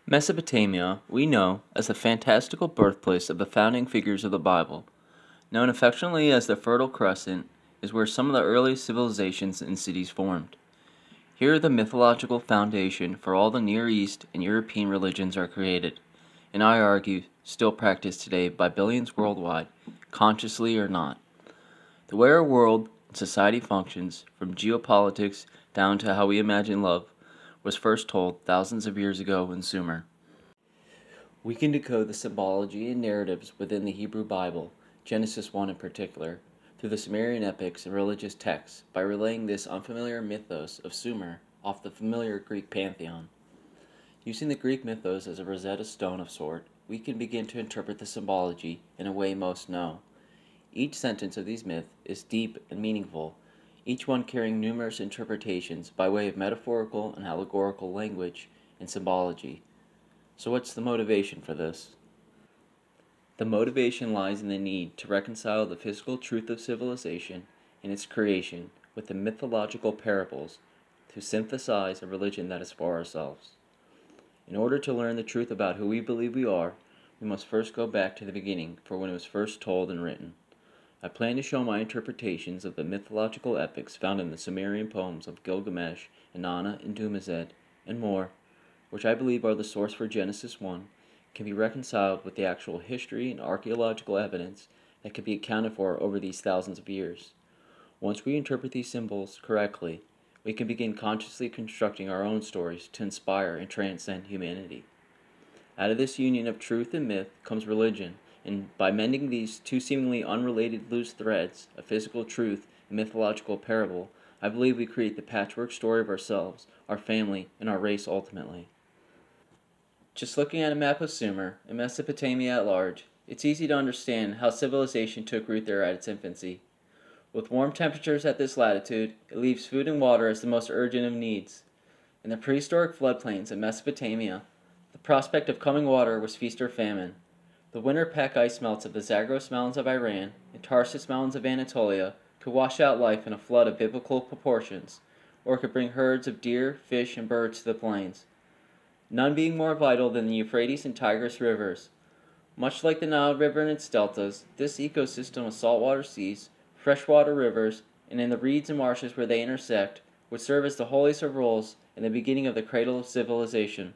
Mesopotamia, we know as the fantastical birthplace of the founding figures of the Bible. Known affectionately as the Fertile Crescent, is where some of the earliest civilizations and cities formed. Here the mythological foundation for all the Near East and European religions are created, and I argue still practiced today by billions worldwide, consciously or not. The way our world and society functions, from geopolitics down to how we imagine love, was first told thousands of years ago in Sumer. We can decode the symbology and narratives within the Hebrew Bible, Genesis 1 in particular, through the Sumerian epics and religious texts by relaying this unfamiliar mythos of Sumer off the familiar Greek pantheon. Using the Greek mythos as a Rosetta Stone of sort, we can begin to interpret the symbology in a way most know. Each sentence of these myths is deep and meaningful, each one carrying numerous interpretations by way of metaphorical and allegorical language and symbology. So what's the motivation for this? The motivation lies in the need to reconcile the physical truth of civilization and its creation with the mythological parables to synthesize a religion that is for ourselves. In order to learn the truth about who we believe we are, we must first go back to the beginning for when it was first told and written. I plan to show my interpretations of the mythological epics found in the Sumerian poems of Gilgamesh, Inanna, and Dumuzed, and more, which I believe are the source for Genesis 1, can be reconciled with the actual history and archaeological evidence that can be accounted for over these thousands of years. Once we interpret these symbols correctly, we can begin consciously constructing our own stories to inspire and transcend humanity. Out of this union of truth and myth comes religion, and by mending these two seemingly unrelated loose threads of physical truth and mythological parable, I believe we create the patchwork story of ourselves, our family, and our race ultimately. Just looking at a map of Sumer and Mesopotamia at large, it's easy to understand how civilization took root there at its infancy. With warm temperatures at this latitude, it leaves food and water as the most urgent of needs. In the prehistoric floodplains of Mesopotamia, the prospect of coming water was feast or famine. The winter pack ice melts of the Zagros Mountains of Iran and Tarsus Mountains of Anatolia could wash out life in a flood of biblical proportions, or could bring herds of deer, fish, and birds to the plains. None being more vital than the Euphrates and Tigris rivers. Much like the Nile River and its deltas, this ecosystem of saltwater seas, freshwater rivers, and in the reeds and marshes where they intersect, would serve as the holiest of roles and the beginning of the cradle of civilization.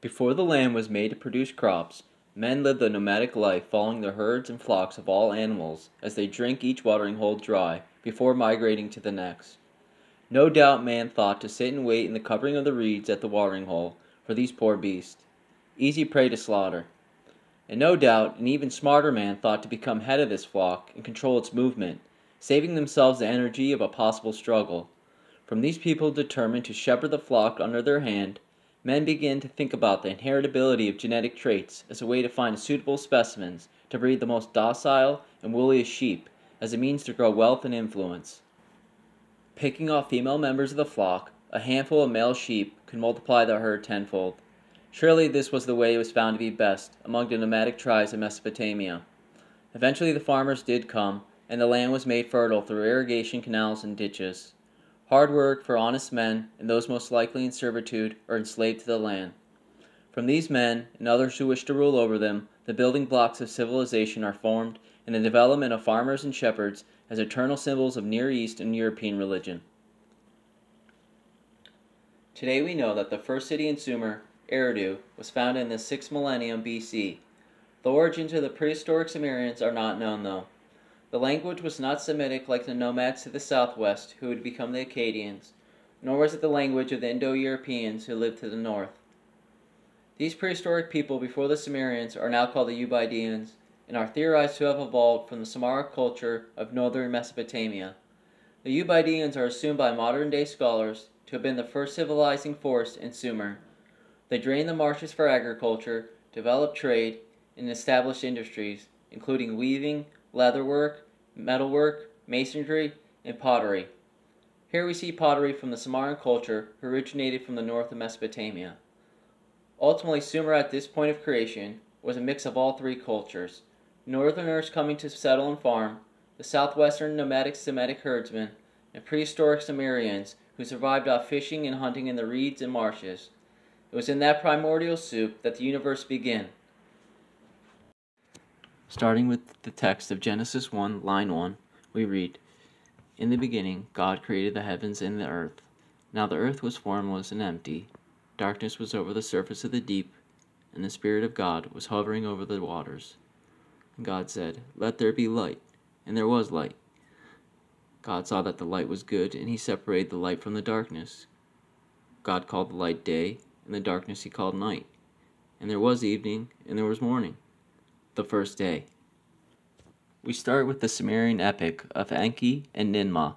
Before the land was made to produce crops, men lived a nomadic life following the herds and flocks of all animals as they drank each watering hole dry before migrating to the next. No doubt man thought to sit and wait in the covering of the reeds at the watering hole for these poor beasts, easy prey to slaughter. And no doubt an even smarter man thought to become head of this flock and control its movement, saving themselves the energy of a possible struggle. From these people determined to shepherd the flock under their hand, men began to think about the inheritability of genetic traits as a way to find suitable specimens to breed the most docile and woolliest sheep as a means to grow wealth and influence. Picking off female members of the flock, a handful of male sheep could multiply the herd tenfold. Surely this was the way it was found to be best among the nomadic tribes of Mesopotamia. Eventually the farmers did come, and the land was made fertile through irrigation canals and ditches. Hard work for honest men and those most likely in servitude or enslaved to the land. From these men and others who wish to rule over them, the building blocks of civilization are formed in the development of farmers and shepherds as eternal symbols of Near East and European religion. Today we know that the first city in Sumer, Eridu, was founded in the 6th millennium BC. The origins of the prehistoric Sumerians are not known though. The language was not Semitic like the nomads to the southwest who would become the Akkadians, nor was it the language of the Indo-Europeans who lived to the north. These prehistoric people before the Sumerians are now called the Euphrates, and are theorized to have evolved from the Samara culture of northern Mesopotamia. The Euphrates are assumed by modern-day scholars to have been the first civilizing force in Sumer. They drained the marshes for agriculture, developed trade, and established industries, including weaving, leatherwork, metalwork, masonry, and pottery. Here we see pottery from the Sumerian culture who originated from the north of Mesopotamia. Ultimately, Sumer at this point of creation was a mix of all three cultures. Northerners coming to settle and farm, the southwestern nomadic Semitic herdsmen, and prehistoric Sumerians who survived off fishing and hunting in the reeds and marshes. It was in that primordial soup that the universe began. Starting with the text of Genesis 1, line 1, we read, "In the beginning, God created the heavens and the earth. Now the earth was formless and empty. Darkness was over the surface of the deep, and the Spirit of God was hovering over the waters. And God said, 'Let there be light,' and there was light. God saw that the light was good, and he separated the light from the darkness. God called the light day, and the darkness he called night. And there was evening, and there was morning, the first day." We start with the Sumerian epic of Enki and Ninmah,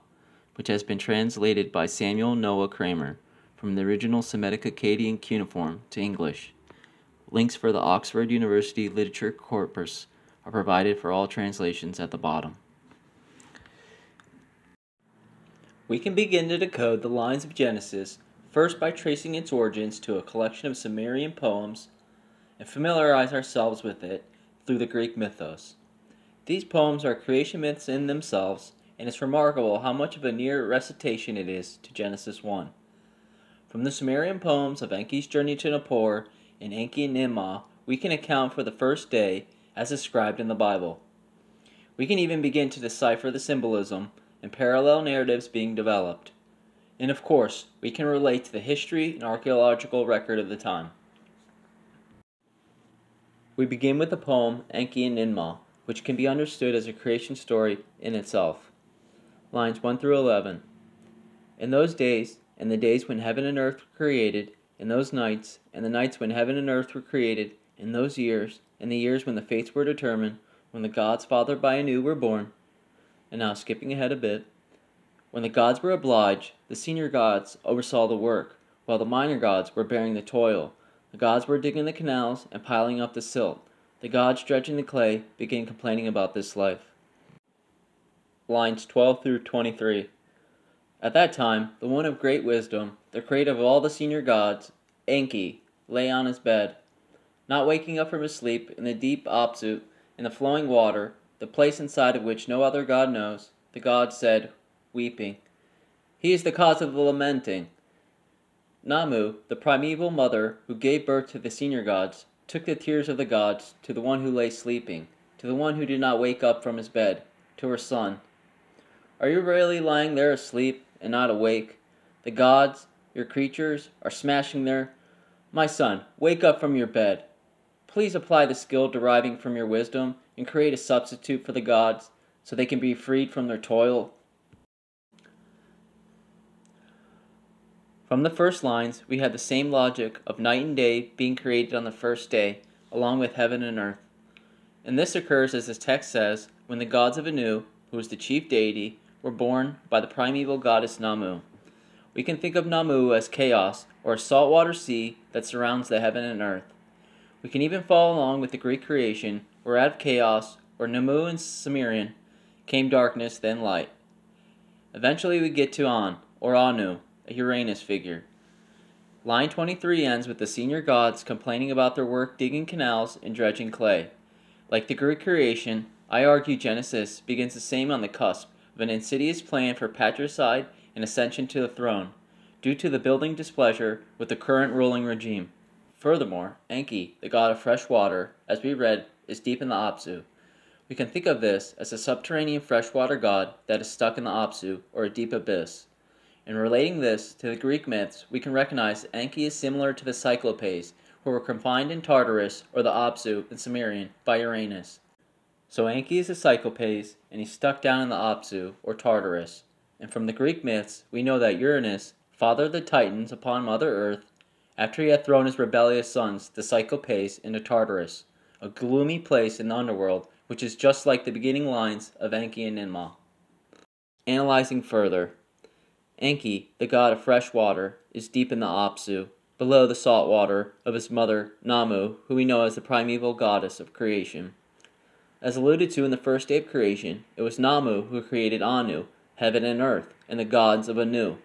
which has been translated by Samuel Noah Kramer from the original Semitic Akkadian cuneiform to English. Links for the Oxford University Literature Corpus are provided for all translations at the bottom. We can begin to decode the lines of Genesis first by tracing its origins to a collection of Sumerian poems and familiarize ourselves with it through the Greek mythos. These poems are creation myths in themselves, and it's remarkable how much of a near recitation it is to Genesis 1. From the Sumerian poems of Enki's journey to Nippur and Enki and Ninmah, we can account for the first day as described in the Bible. We can even begin to decipher the symbolism and parallel narratives being developed. And of course, we can relate to the history and archaeological record of the time. We begin with the poem Enki and Ninmah, which can be understood as a creation story in itself. Lines 1 through 11. "In those days, and the days when heaven and earth were created, in those nights, and the nights when heaven and earth were created, in those years, and the years when the fates were determined, when the gods fathered by Anu were born," and now skipping ahead a bit, "when the gods were obliged, the senior gods oversaw the work, while the minor gods were bearing the toil. The gods were digging the canals and piling up the silt. The gods dredging the clay began complaining about this life." Lines 12 through 23. "At that time, the one of great wisdom, the creator of all the senior gods, Enki, lay on his bed, not waking up from his sleep in the deep abzu, in the flowing water, the place inside of which no other god knows. The god said, weeping, 'He is the cause of the lamenting.' Namu, the primeval mother who gave birth to the senior gods, took the tears of the gods to the one who lay sleeping, to the one who did not wake up from his bed, to her son. 'Are you really lying there asleep and not awake? The gods, your creatures, are smashing their... My son, wake up from your bed. Please apply the skill deriving from your wisdom and create a substitute for the gods so they can be freed from their toil.'" From the first lines, we have the same logic of night and day being created on the first day, along with heaven and earth. And this occurs, as this text says, when the gods of Anu, who is the chief deity, were born by the primeval goddess Namu. We can think of Namu as chaos, or a saltwater sea that surrounds the heaven and earth. We can even follow along with the Greek creation, where out of chaos, or Namu in Sumerian, came darkness, then light. Eventually we get to An, or Anu, a Uranus figure. Line 23 ends with the senior gods complaining about their work digging canals and dredging clay. Like the Greek creation, I argue Genesis begins the same on the cusp of an insidious plan for patricide and ascension to the throne, due to the building displeasure with the current ruling regime. Furthermore, Enki, the god of fresh water, as we read, is deep in the abzu. We can think of this as a subterranean freshwater god that is stuck in the abzu, or a deep abyss. In relating this to the Greek myths, we can recognize that Enki is similar to the Cyclopes, who were confined in Tartarus, or the abzu in Sumerian, by Uranus. So Enki is a Cyclopes, and he's stuck down in the abzu, or Tartarus. And from the Greek myths, we know that Uranus, father of the Titans upon Mother Earth, after he had thrown his rebellious sons, the Cyclopes, into Tartarus, a gloomy place in the underworld, which is just like the beginning lines of Enki and Ninmah. Analyzing further, Enki, the god of fresh water, is deep in the abzu, below the salt water of his mother, Namu, who we know as the primeval goddess of creation. As alluded to in the first day of creation, it was Namu who created Anu, heaven and earth, and the gods of Anu.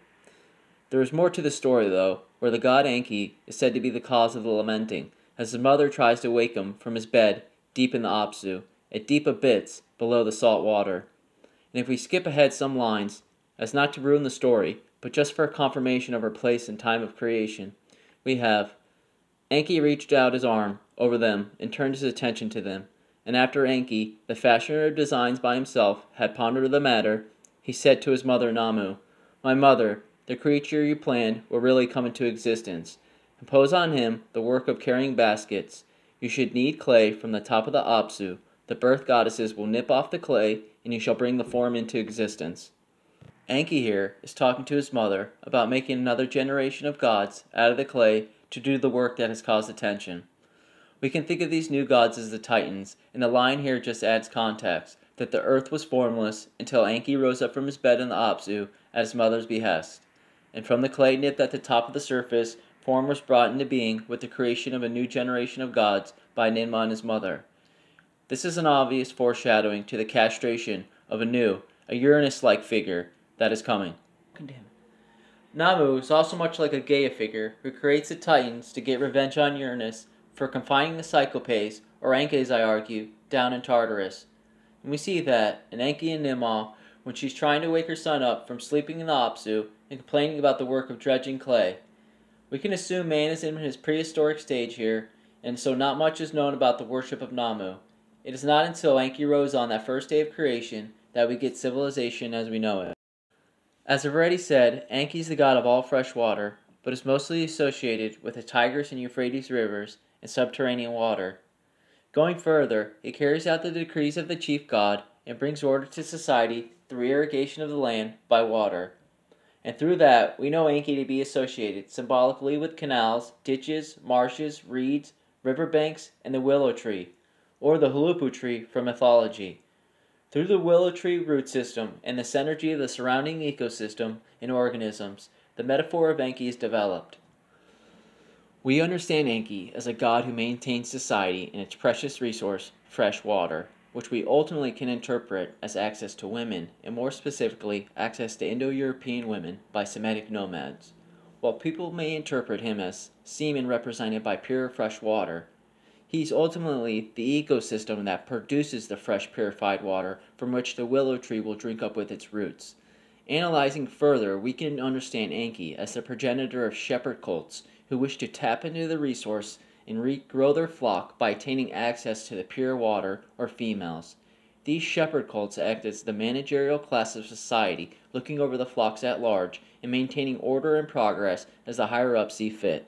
There is more to the story, though, where the god Enki is said to be the cause of the lamenting, as his mother tries to wake him from his bed deep in the abzu, at deep abyss below the salt water. And if we skip ahead some lines, as not to ruin the story, but just for a confirmation of her place and time of creation, we have, Enki reached out his arm over them and turned his attention to them, and after Enki, the fashioner of designs by himself, had pondered the matter, he said to his mother Namu, "My mother, the creature you planned will really come into existence. Impose on him the work of carrying baskets. You should knead clay from the top of the abzu. The birth goddesses will nip off the clay, and you shall bring the form into existence." Enki here is talking to his mother about making another generation of gods out of the clay to do the work that has caused attention. We can think of these new gods as the Titans, and the line here just adds context, that the earth was formless until Enki rose up from his bed in the abzu at his mother's behest. And from the clay nipped at the top of the surface, form was brought into being with the creation of a new generation of gods by Ninmah and his mother. This is an obvious foreshadowing to the castration of a Uranus-like figure that is coming. Namu is also much like a Gaia figure who creates the Titans to get revenge on Uranus for confining the Cyclopes, or Enki as I argue, down in Tartarus. And we see that in Enki and Ninmah when she's trying to wake her son up from sleeping in the abzu and complaining about the work of dredging clay. We can assume man is in his prehistoric stage here, and so not much is known about the worship of Namu. It is not until Enki rose on that first day of creation that we get civilization as we know it. As I've already said, Enki is the god of all fresh water, but is mostly associated with the Tigris and Euphrates rivers and subterranean water. Going further, he carries out the decrees of the chief god and brings order to society through irrigation of the land by water. And through that, we know Enki to be associated symbolically with canals, ditches, marshes, reeds, riverbanks, and the willow tree, or the huluppu tree from mythology. Through the willow tree root system and the synergy of the surrounding ecosystem and organisms, the metaphor of Enki is developed. We understand Enki as a god who maintains society and its precious resource, fresh water, which we ultimately can interpret as access to women, and more specifically, access to Indo-European women by Semitic nomads. While people may interpret him as semen represented by pure fresh water, he's ultimately the ecosystem that produces the fresh purified water from which the willow tree will drink up with its roots. Analyzing further, we can understand Enki as the progenitor of shepherd cults who wish to tap into the resource and regrow their flock by attaining access to the pure water or females. These shepherd cults act as the managerial class of society, looking over the flocks at large and maintaining order and progress as the higher-ups see fit.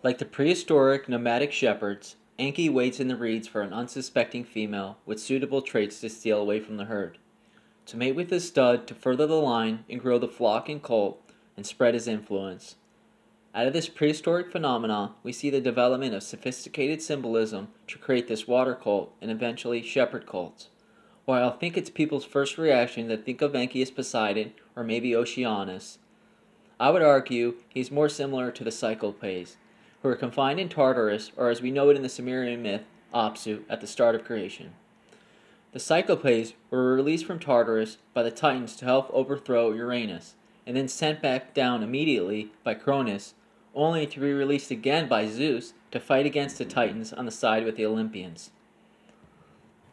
Like the prehistoric nomadic shepherds, Enki waits in the reeds for an unsuspecting female with suitable traits to steal away from the herd, to mate with his stud to further the line and grow the flock and cult and spread his influence. Out of this prehistoric phenomena, we see the development of sophisticated symbolism to create this water cult and eventually shepherd cults. While I think it's people's first reaction to think of Enki as Poseidon or maybe Oceanus, I would argue he's more similar to the Cyclopes, who are confined in Tartarus, or as we know it in the Sumerian myth, Apsu, at the start of creation. The Cyclopes were released from Tartarus by the Titans to help overthrow Uranus, and then sent back down immediately by Cronus, only to be released again by Zeus to fight against the Titans on the side with the Olympians.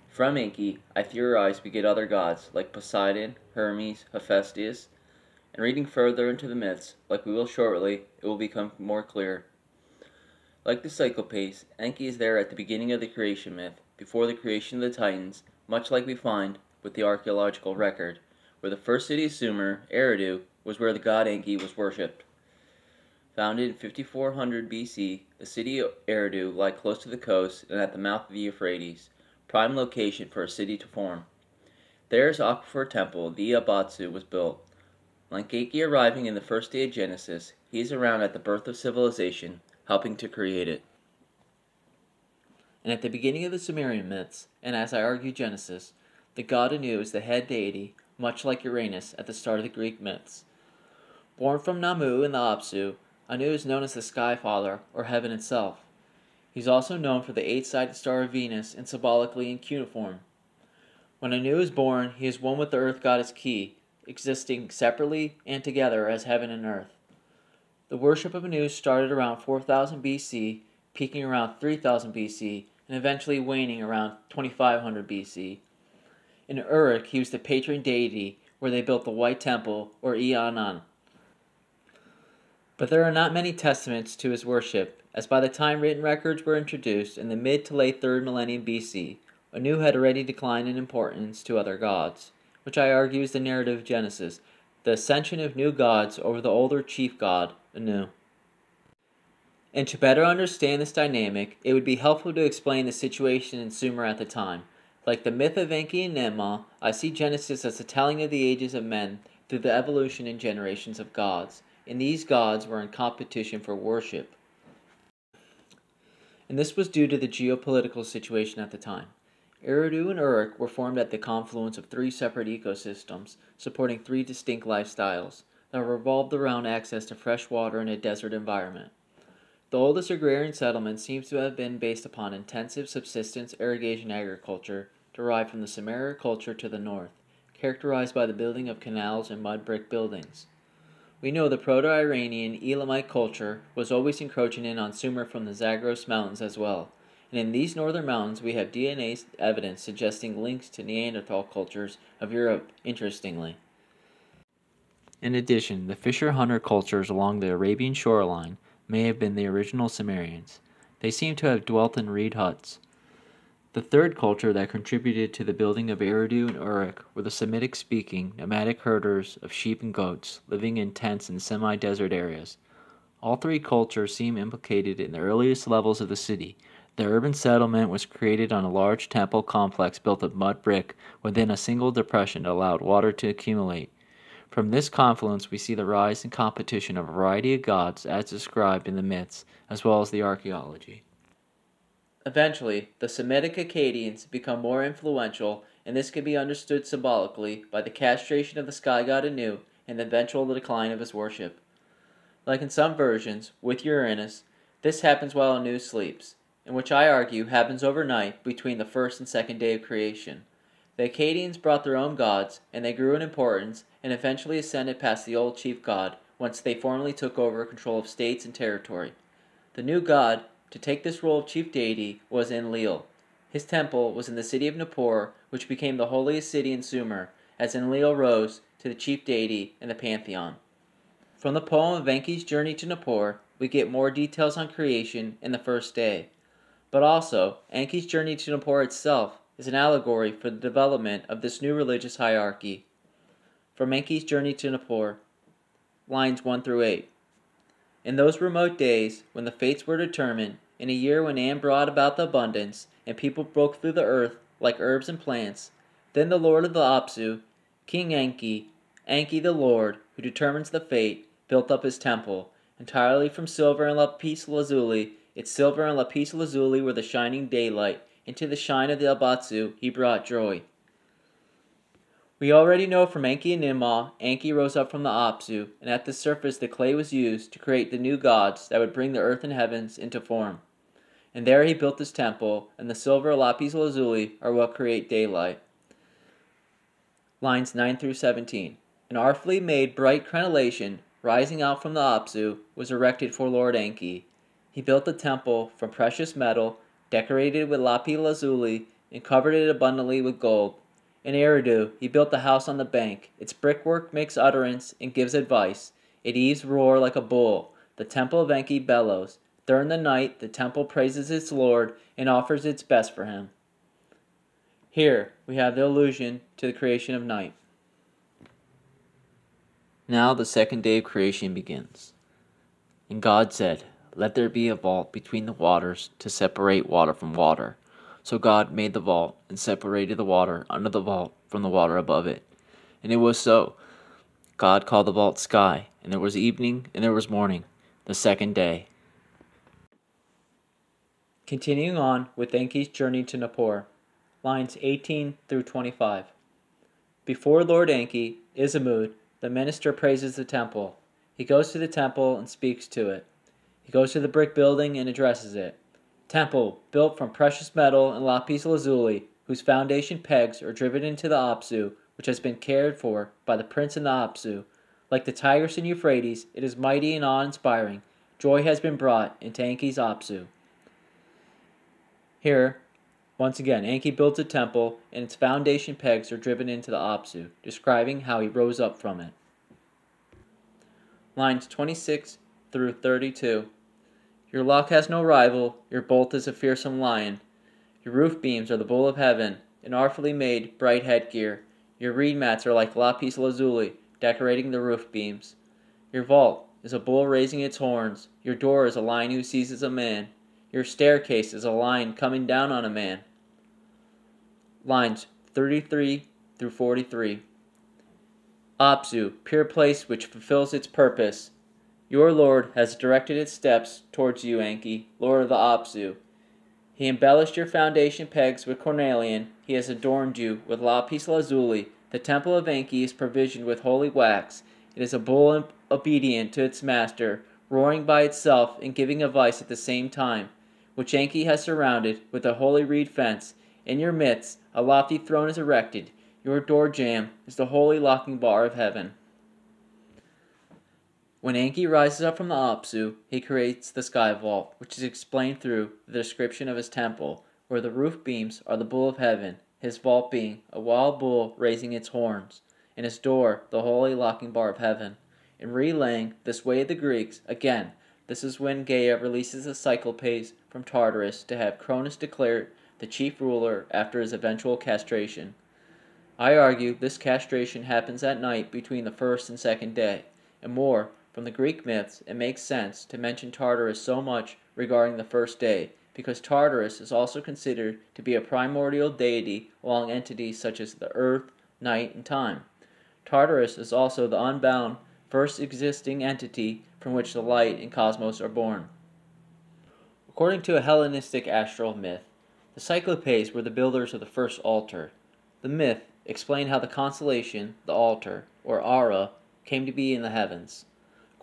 From Enki, I theorize we get other gods like Poseidon, Hermes, Hephaestus, and reading further into the myths, like we will shortly, it will become more clear. Like the Cyclopes, Enki is there at the beginning of the creation myth, before the creation of the Titans, much like we find with the archaeological record, where the first city of Sumer, Eridu, was where the god Enki was worshipped. Founded in 5400 BC, the city of Eridu lay close to the coast and at the mouth of the Euphrates, prime location for a city to form. There's aquifer temple, the abzu, was built. Like Enki arriving in the first day of Genesis, he is around at the birth of civilization, helping to create it. And at the beginning of the Sumerian myths, and as I argue Genesis, the god Anu is the head deity, much like Uranus at the start of the Greek myths. Born from Namu in the Abzu, Anu is known as the Sky Father, or Heaven itself. He's also known for the eight-sided star of Venus and symbolically in cuneiform. When Anu is born, he is one with the earth goddess Ki, existing separately and together as heaven and earth. The worship of Anu started around 4000 BC, peaking around 3000 BC, and eventually waning around 2500 BC. In Uruk, he was the patron deity where they built the White Temple, or Eonan. But there are not many testaments to his worship, as by the time written records were introduced in the mid to late 3rd millennium BC, Anu had already declined in importance to other gods, which I argue is the narrative of Genesis, the ascension of new gods over the older chief god, Anu. And to better understand this dynamic, it would be helpful to explain the situation in Sumer at the time. Like the myth of Enki and Enlil, I see Genesis as the telling of the ages of men through the evolution and generations of gods, and these gods were in competition for worship. And this was due to the geopolitical situation at the time. Eridu and Uruk were formed at the confluence of 3 separate ecosystems, supporting 3 distinct lifestyles that revolved around access to fresh water in a desert environment. The oldest agrarian settlement seems to have been based upon intensive subsistence irrigation agriculture derived from the Sumerian culture to the north, characterized by the building of canals and mud brick buildings. We know the Proto-Iranian Elamite culture was always encroaching in on Sumer from the Zagros Mountains as well, and in these northern mountains we have DNA evidence suggesting links to Neanderthal cultures of Europe, interestingly. In addition, the fisher-hunter cultures along the Arabian shoreline may have been the original Sumerians. They seem to have dwelt in reed huts. The third culture that contributed to the building of Eridu and Uruk were the Semitic-speaking, nomadic herders of sheep and goats, living in tents in semi-desert areas. All 3 cultures seem implicated in the earliest levels of the city. The urban settlement was created on a large temple complex built of mud brick within a single depression that allowed water to accumulate. From this confluence we see the rise and competition of a variety of gods as described in the myths, as well as the archaeology. Eventually, the Semitic Akkadians become more influential, and this can be understood symbolically by the castration of the sky god Anu and the eventual decline of his worship. Like in some versions, with Uranus, this happens while Anu sleeps, and which I argue happens overnight between the first and second day of creation. The Akkadians brought their own gods, and they grew in importance and eventually ascended past the old chief god once they formally took over control of states and territory. The new god to take this role of chief deity was Enlil. His temple was in the city of Nippur, which became the holiest city in Sumer, as Enlil rose to the chief deity in the pantheon. From the poem of Enki's journey to Nippur, we get more details on creation in the first day. But also, Enki's journey to Nippur itself is an allegory for the development of this new religious hierarchy. From Enki's journey to Nippur, lines 1 through 8. In those remote days, when the fates were determined, in a year when An brought about the abundance, and people broke through the earth like herbs and plants, then the lord of the Abzu, King Enki the lord, who determines the fate, built up his temple, entirely from silver and lapis lazuli. Its silver and lapis lazuli were the shining daylight. Into the shine of the abzu he brought joy. We already know from Enki and Enlil, Enki rose up from the Abzu, and at the surface the clay was used to create the new gods that would bring the earth and heavens into form. And there he built his temple, and the silver lapis lazuli are what create daylight. Lines 9 through 17. An artfully made bright crenellation, rising out from the Abzu, was erected for Lord Enki. He built the temple from precious metal, decorated with lapis lazuli, and covered it abundantly with gold. In Eridu, he built the house on the bank. Its brickwork makes utterance and gives advice. Its eaves roar like a bull. The temple of Enki bellows. During the night, the temple praises its lord and offers its best for him. Here, we have the allusion to the creation of night. Now the second day of creation begins. And God said, "Let there be a vault between the waters to separate water from water." So God made the vault and separated the water under the vault from the water above it. And it was so. God called the vault sky, and there was evening and there was morning, the second day. Continuing on with Enki's journey to Nippur, lines 18 through 25. Before Lord Enki, Isimud, the minister, praises the temple. He goes to the temple and speaks to it. He goes to the brick building and addresses it. Temple, built from precious metal and lapis lazuli, whose foundation pegs are driven into the abzu, which has been cared for by the prince in the abzu. Like the Tigris and Euphrates, it is mighty and awe-inspiring. Joy has been brought into Enki's abzu. Here, once again, Enki builds a temple, and its foundation pegs are driven into the abzu, describing how he rose up from it. Lines 26, through 32. Your luck has no rival, your bolt is a fearsome lion. Your roof beams are the bull of heaven, an artfully made, bright headgear. Your reed mats are like lapis lazuli, decorating the roof beams. Your vault is a bull raising its horns. Your door is a lion who seizes a man. Your staircase is a lion coming down on a man. Lines 33 through 43. Abzu, pure place which fulfills its purpose. Your Lord has directed its steps towards you, Enki, Lord of the Abzu. He embellished your foundation pegs with cornelian. He has adorned you with lapis lazuli. The temple of Enki is provisioned with holy wax. It is a bull obedient to its master, roaring by itself and giving advice at the same time, which Enki has surrounded with a holy reed fence. In your midst, a lofty throne is erected. Your door jamb is the holy locking bar of heaven. When Enki rises up from the Abzu, he creates the sky vault, which is explained through the description of his temple, where the roof beams are the bull of heaven, his vault being a wild bull raising its horns, and his door the holy locking bar of heaven. In relaying this way of the Greeks, again, this is when Gaia releases the Cyclopes from Tartarus to have Cronus declared the chief ruler after his eventual castration. I argue this castration happens at night between the first and second day, and more, from the Greek myths, it makes sense to mention Tartarus so much regarding the first day, because Tartarus is also considered to be a primordial deity along entities such as the earth, night, and time. Tartarus is also the unbound, first existing entity from which the light and cosmos are born. According to a Hellenistic astral myth, the Cyclopes were the builders of the first altar. The myth explained how the constellation, the altar, or Ara, came to be in the heavens.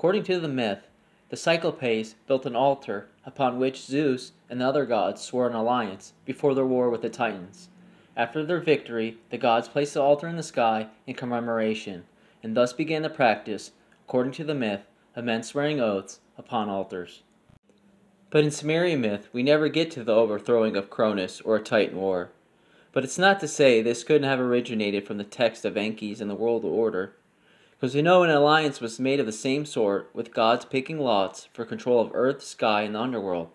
According to the myth, the Cyclopes built an altar upon which Zeus and the other gods swore an alliance before their war with the Titans. After their victory, the gods placed the altar in the sky in commemoration, and thus began the practice, according to the myth, of men swearing oaths upon altars. But in Sumerian myth, we never get to the overthrowing of Cronus or a Titan war. But it's not to say this couldn't have originated from the text of Enki's in the world order, because we know an alliance was made of the same sort, with gods picking lots for control of earth, sky, and the underworld,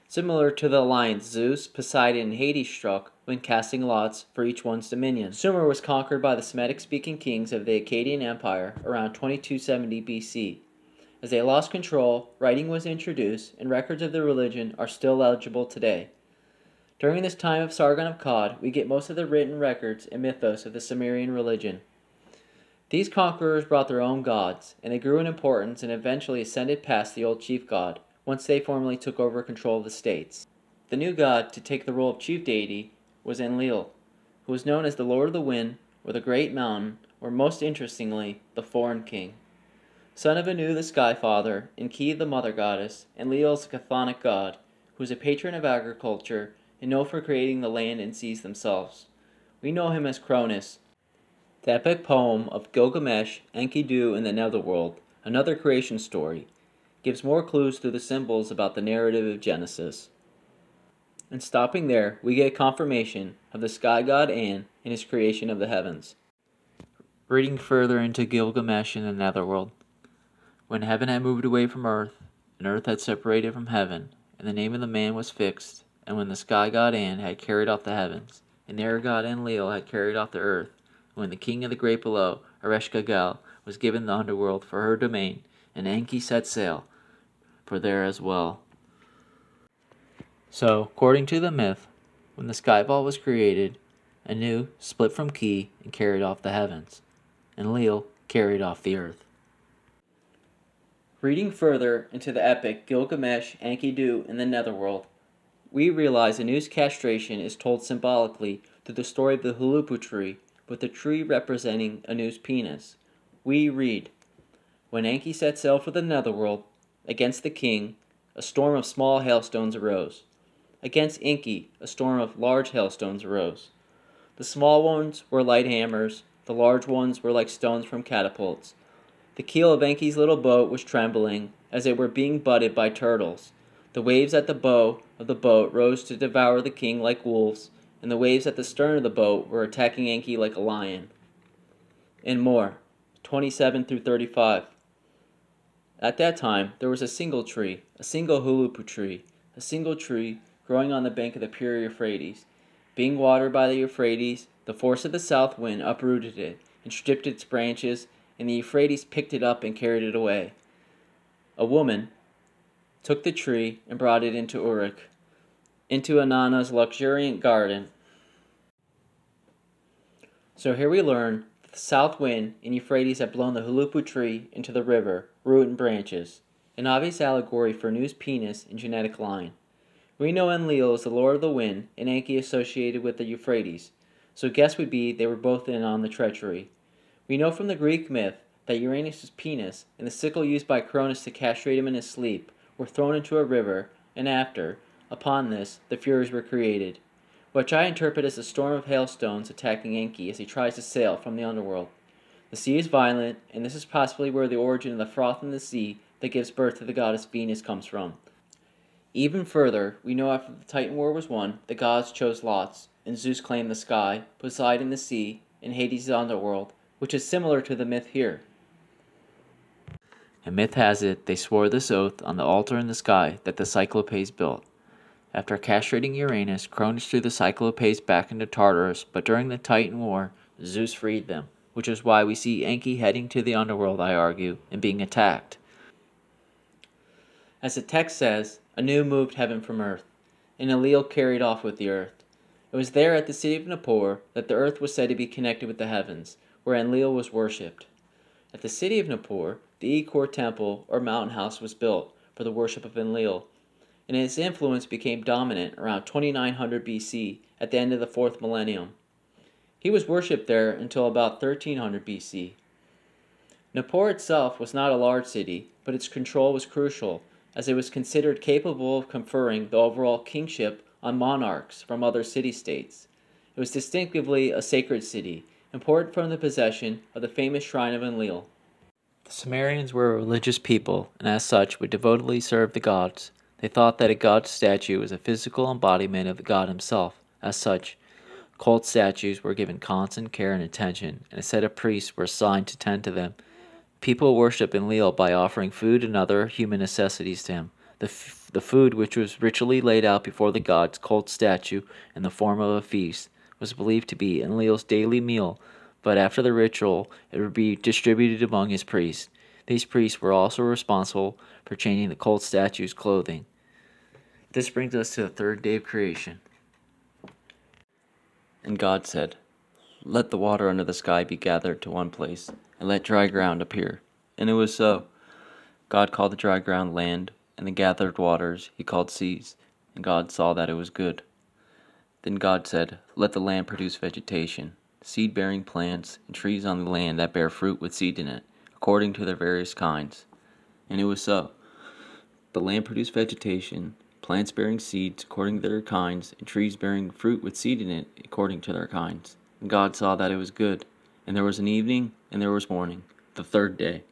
similar to the alliance Zeus, Poseidon, and Hades struck when casting lots for each one's dominion. Sumer was conquered by the Semitic-speaking kings of the Akkadian Empire around 2270 BC. As they lost control, writing was introduced, and records of the religion are still legible today. During this time of Sargon of Akkad, we get most of the written records and mythos of the Sumerian religion. These conquerors brought their own gods, and they grew in importance and eventually ascended past the old chief god, once they formally took over control of the states. The new god to take the role of chief deity was Enlil, who was known as the Lord of the Wind, or the Great Mountain, or most interestingly, the Foreign King. Son of Anu the Sky Father, Enki the Mother Goddess, Enlil is a chthonic god, who is a patron of agriculture and known for creating the land and seas themselves. We know him as Cronus. The epic poem of Gilgamesh, Enkidu in the Netherworld, another creation story, gives more clues through the symbols about the narrative of Genesis. And stopping there, we get confirmation of the sky god An and his creation of the heavens. Reading further into Gilgamesh in the Netherworld. When heaven had moved away from earth, and earth had separated from heaven, and the name of the man was fixed, and when the sky god An had carried off the heavens, and the air god Enlil had carried off the earth, when the king of the great below, Ereshkigal, was given the underworld for her domain, and Enki set sail for there as well. So, according to the myth, when the sky vault was created, Anu split from Ki and carried off the heavens, and Enlil carried off the earth. Reading further into the epic Gilgamesh, Enkidu, in the Netherworld, we realize Anu's castration is told symbolically through the story of the huluppu tree, with the tree representing Anu's penis. We read, when Enki set sail for the Netherworld, against the king, a storm of small hailstones arose. Against Enki, a storm of large hailstones arose. The small ones were light hammers, the large ones were like stones from catapults. The keel of Enki's little boat was trembling, as it were being butted by turtles. The waves at the bow of the boat rose to devour the king like wolves, and the waves at the stern of the boat were attacking Enki like a lion. And more, 27 through 35. At that time there was a single tree, a single huluppu tree, a single tree growing on the bank of the pure Euphrates. Being watered by the Euphrates, the force of the south wind uprooted it and stripped its branches, and the Euphrates picked it up and carried it away. A woman took the tree and brought it into Uruk, into Inanna's luxuriant garden. So here we learn that the south wind and Euphrates have blown the huluppu tree into the river, root and branches, an obvious allegory for Nu's penis and genetic line. We know Enlil is the lord of the wind and Enki associated with the Euphrates, so guess would be they were both in on the treachery. We know from the Greek myth that Uranus' penis and the sickle used by Cronus to castrate him in his sleep were thrown into a river, and upon this, the Furies were created, which I interpret as a storm of hailstones attacking Enki as he tries to sail from the underworld. The sea is violent, and this is possibly where the origin of the froth in the sea that gives birth to the goddess Venus comes from. Even further, we know after the Titan War was won, the gods chose lots, and Zeus claimed the sky, Poseidon the sea, and Hades the underworld, which is similar to the myth here. And myth has it they swore this oath on the altar in the sky that the Cyclopes built. After castrating Uranus, Cronus threw the Cyclopes back into Tartarus, but during the Titan War, Zeus freed them, which is why we see Enki heading to the underworld, I argue, and being attacked. As the text says, Anu moved heaven from earth, and Enlil carried off with the earth. It was there at the city of Nippur that the earth was said to be connected with the heavens, where Enlil was worshipped. At the city of Nippur, the Ikor temple, or mountain house, was built for the worship of Enlil, and its influence became dominant around 2900 BC at the end of the 4th millennium. He was worshipped there until about 1300 BC. Nippur itself was not a large city, but its control was crucial, as it was considered capable of conferring the overall kingship on monarchs from other city-states. It was distinctively a sacred city, important from the possession of the famous shrine of Enlil. The Sumerians were a religious people, and as such would devotedly serve the gods. They thought that a god statue was a physical embodiment of the god himself. As such, cult statues were given constant care and attention, and a set of priests were assigned to tend to them. People worship Enlil by offering food and other human necessities to him. The food, which was ritually laid out before the god's cult statue in the form of a feast, was believed to be Enlil's daily meal, but after the ritual, it would be distributed among his priests. These priests were also responsible for changing the cult statue's clothing. This brings us to the third day of creation. And God said, "Let the water under the sky be gathered to one place, and let dry ground appear." And it was so. God called the dry ground land, and the gathered waters he called seas, and God saw that it was good. Then God said, "Let the land produce vegetation, seed-bearing plants, and trees on the land that bear fruit with seed in it, according to their various kinds." And it was so. The land produced vegetation, plants bearing seeds according to their kinds, and trees bearing fruit with seed in it according to their kinds. And God saw that it was good. And there was an evening, and there was morning, the third day.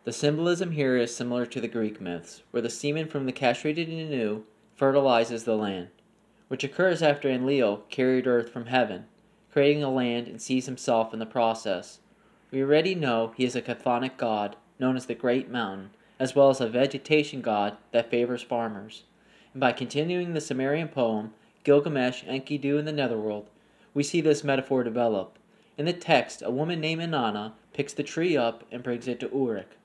The symbolism here is similar to the Greek myths, where the semen from the castrated Anu fertilizes the land, which occurs after Enlil carried earth from heaven, creating a land and sees himself in the process. We already know he is a chthonic god, known as the Great Mountain, as well as a vegetation god that favors farmers. And by continuing the Sumerian poem, Gilgamesh, Enkidu in the Netherworld, we see this metaphor develop. In the text, a woman named Inanna picks the tree up and brings it to Uruk.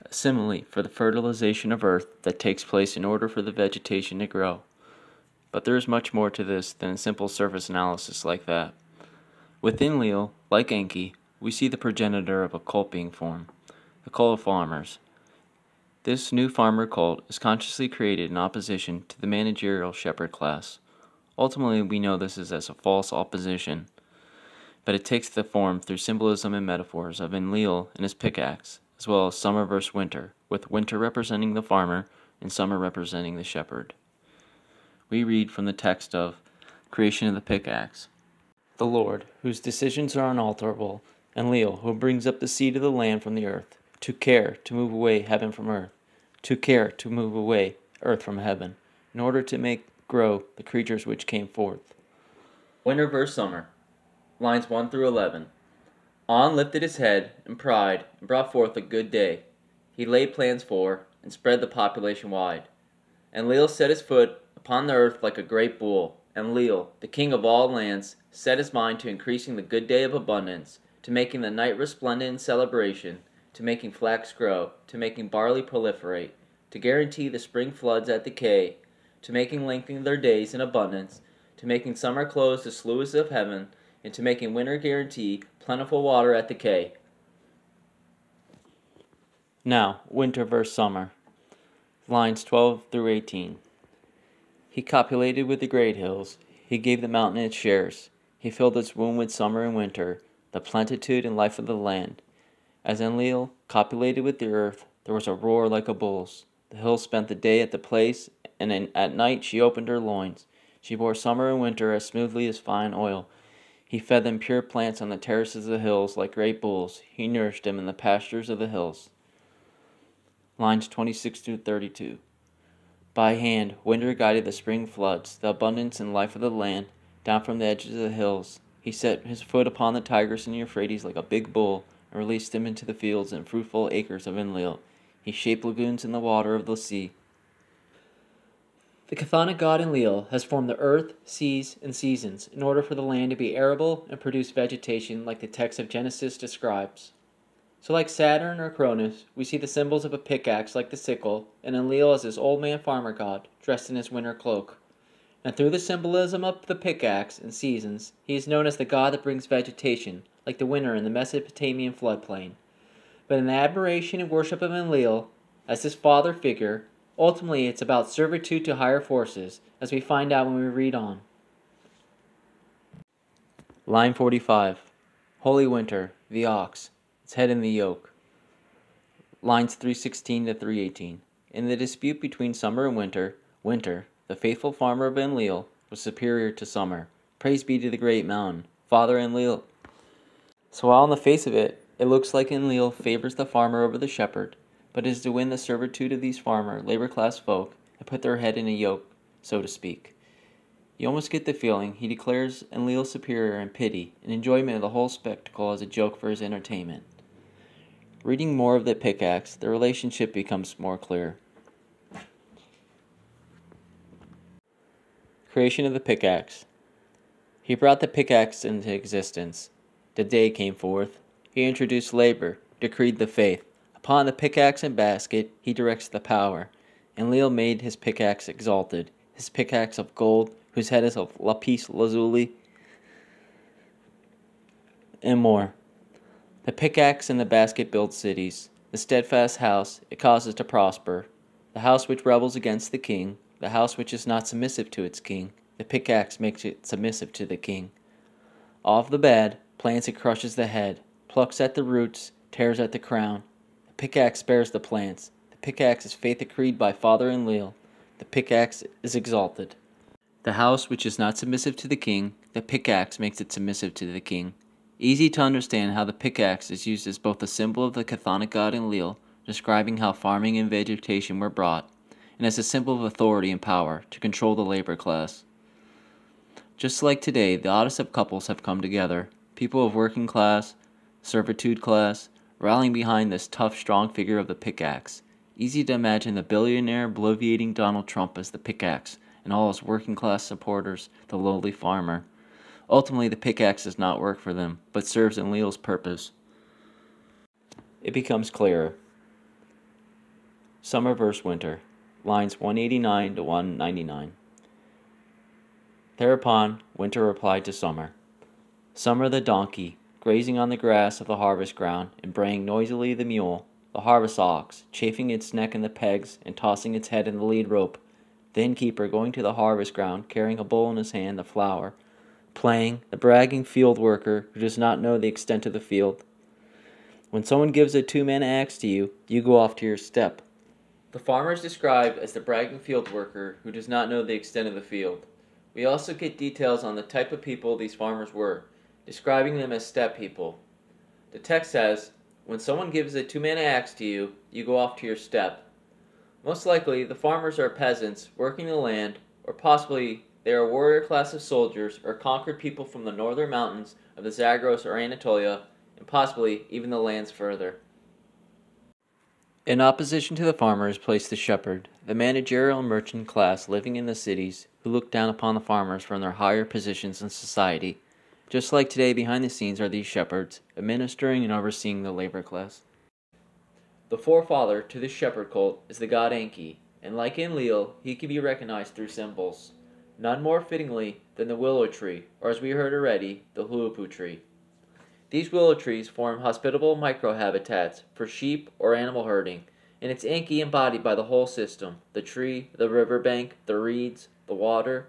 A simile for the fertilization of earth that takes place in order for the vegetation to grow. But there is much more to this than a simple surface analysis like that. With Enlil, like Enki, we see the progenitor of a cult being formed, the cult of farmers. This new farmer cult is consciously created in opposition to the managerial shepherd class. Ultimately, we know this is as a false opposition, but it takes the form through symbolism and metaphors of Enlil and his pickaxe, as well as summer versus winter, with winter representing the farmer and summer representing the shepherd. We read from the text of Creation of the Pickaxe. The Lord, whose decisions are unalterable, Enlil, who brings up the seed of the land from the earth, took care to move away heaven from earth, took care to move away earth from heaven, in order to make grow the creatures which came forth. Winter versus summer. Lines 1 through 11. On lifted his head in pride and brought forth a good day. He laid plans for and spread the population wide. Enlil set his foot upon the earth like a great bull. Enlil, the king of all lands, set his mind to increasing the good day of abundance, to making the night resplendent in celebration, to making flax grow, to making barley proliferate, to guarantee the spring floods at decay, to making lengthen their days in abundance, to making summer close the sluices of heaven, and to making winter guarantee plentiful water at decay. Now, winter versus summer. Lines 12 through 18. He copulated with the great hills. He gave the mountain its shares. He filled its womb with summer and winter, the plenitude and life of the land. As Enlil copulated with the earth, there was a roar like a bull's. The hills spent the day at the place, and at night she opened her loins. She bore summer and winter as smoothly as fine oil. He fed them pure plants on the terraces of the hills like great bulls. He nourished them in the pastures of the hills. Lines 26 through 32. By hand, winter guided the spring floods, the abundance and life of the land, down from the edges of the hills. He set his foot upon the Tigris and Euphrates like a big bull, and released him into the fields and fruitful acres of Enlil. He shaped lagoons in the water of the sea. The chthonic god Enlil has formed the earth, seas, and seasons in order for the land to be arable and produce vegetation like the text of Genesis describes. So like Saturn or Cronus, we see the symbols of a pickaxe like the sickle, and Enlil as his old man farmer god, dressed in his winter cloak. And through the symbolism of the pickaxe and seasons, he is known as the god that brings vegetation, like the winter in the Mesopotamian floodplain. But in the admiration and worship of Enlil, as his father figure, ultimately it's about servitude to higher forces, as we find out when we read on. Line 45. Holy winter, the ox, its head in the yoke. Lines 316 to 318. In the dispute between summer and winter, the faithful farmer of Enlil, was superior to summer. Praise be to the great mountain, Father Enlil. So while on the face of it, it looks like Enlil favors the farmer over the shepherd, but it is to win the servitude of these farmer, labor-class folk, and put their head in a yoke, so to speak. You almost get the feeling he declares Enlil superior in pity and enjoyment of the whole spectacle as a joke for his entertainment. Reading more of the pickaxe, the relationship becomes more clear. Creation of the pickaxe. He brought the pickaxe into existence. The day came forth. He introduced labor, decreed the faith. Upon the pickaxe and basket, he directs the power. Enlil made his pickaxe exalted, his pickaxe of gold, whose head is of lapis lazuli, and more. The pickaxe and the basket build cities. The steadfast house, it causes to prosper. The house which rebels against the king, the house which is not submissive to its king, the pickaxe makes it submissive to the king. Of the bad, plants it crushes the head, plucks at the roots, tears at the crown. The pickaxe spares the plants. The pickaxe is faith decreed by Father Enlil. The pickaxe is exalted. The house which is not submissive to the king, the pickaxe makes it submissive to the king. Easy to understand how the pickaxe is used as both a symbol of the chthonic god Enlil, describing how farming and vegetation were brought, and as a symbol of authority and power to control the labor class. Just like today, the oddest of couples have come together, people of working class, servitude class, rallying behind this tough, strong figure of the pickaxe. Easy to imagine the billionaire bloviating Donald Trump as the pickaxe, and all his working class supporters, the lowly farmer. Ultimately, the pickaxe does not work for them, but serves Enlil's purpose. It becomes clearer. Summer versus winter. Lines 189 to 199. Thereupon, winter replied to summer. Summer the donkey, grazing on the grass of the harvest ground, and braying noisily the mule, the harvest ox, chafing its neck in the pegs and tossing its head in the lead rope, the innkeeper going to the harvest ground, carrying a bowl in his hand of flour, playing, the bragging field worker who does not know the extent of the field. When someone gives a two-man axe to you, you go off to your step. The farmer is described as the bragging field worker who does not know the extent of the field. We also get details on the type of people these farmers were, describing them as steppe people. The text says, when someone gives a two-man axe to you, you go off to your step. Most likely, the farmers are peasants working the land, or possibly they are a warrior class of soldiers or conquered people from the northern mountains of the Zagros or Anatolia and possibly even the lands further. In opposition to the farmer is placed the shepherd, the managerial and merchant class living in the cities who look down upon the farmers from their higher positions in society. Just like today, behind the scenes are these shepherds, administering and overseeing the labor class. The forefather to this shepherd cult is the god Enki, and like Enlil, he can be recognized through symbols, none more fittingly than the willow tree, or as we heard already, the huluppu tree. These willow trees form hospitable microhabitats for sheep or animal herding, and it's Enki embodied by the whole system, the tree, the riverbank, the reeds, the water.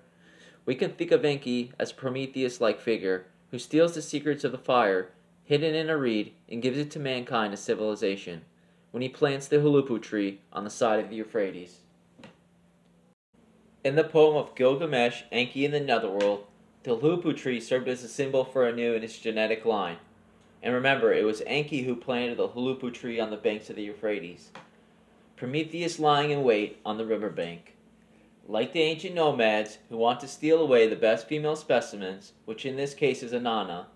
We can think of Enki as a Prometheus-like figure who steals the secrets of the fire hidden in a reed and gives it to mankind as civilization, when he plants the huluppu tree on the side of the Euphrates. In the poem of Gilgamesh, Enki in the Netherworld, the huluppu tree served as a symbol for Anu and his genetic line. And remember, it was Enki who planted the huluppu tree on the banks of the Euphrates. Prometheus lying in wait on the riverbank. Like the ancient nomads who want to steal away the best female specimens, which in this case is Inanna,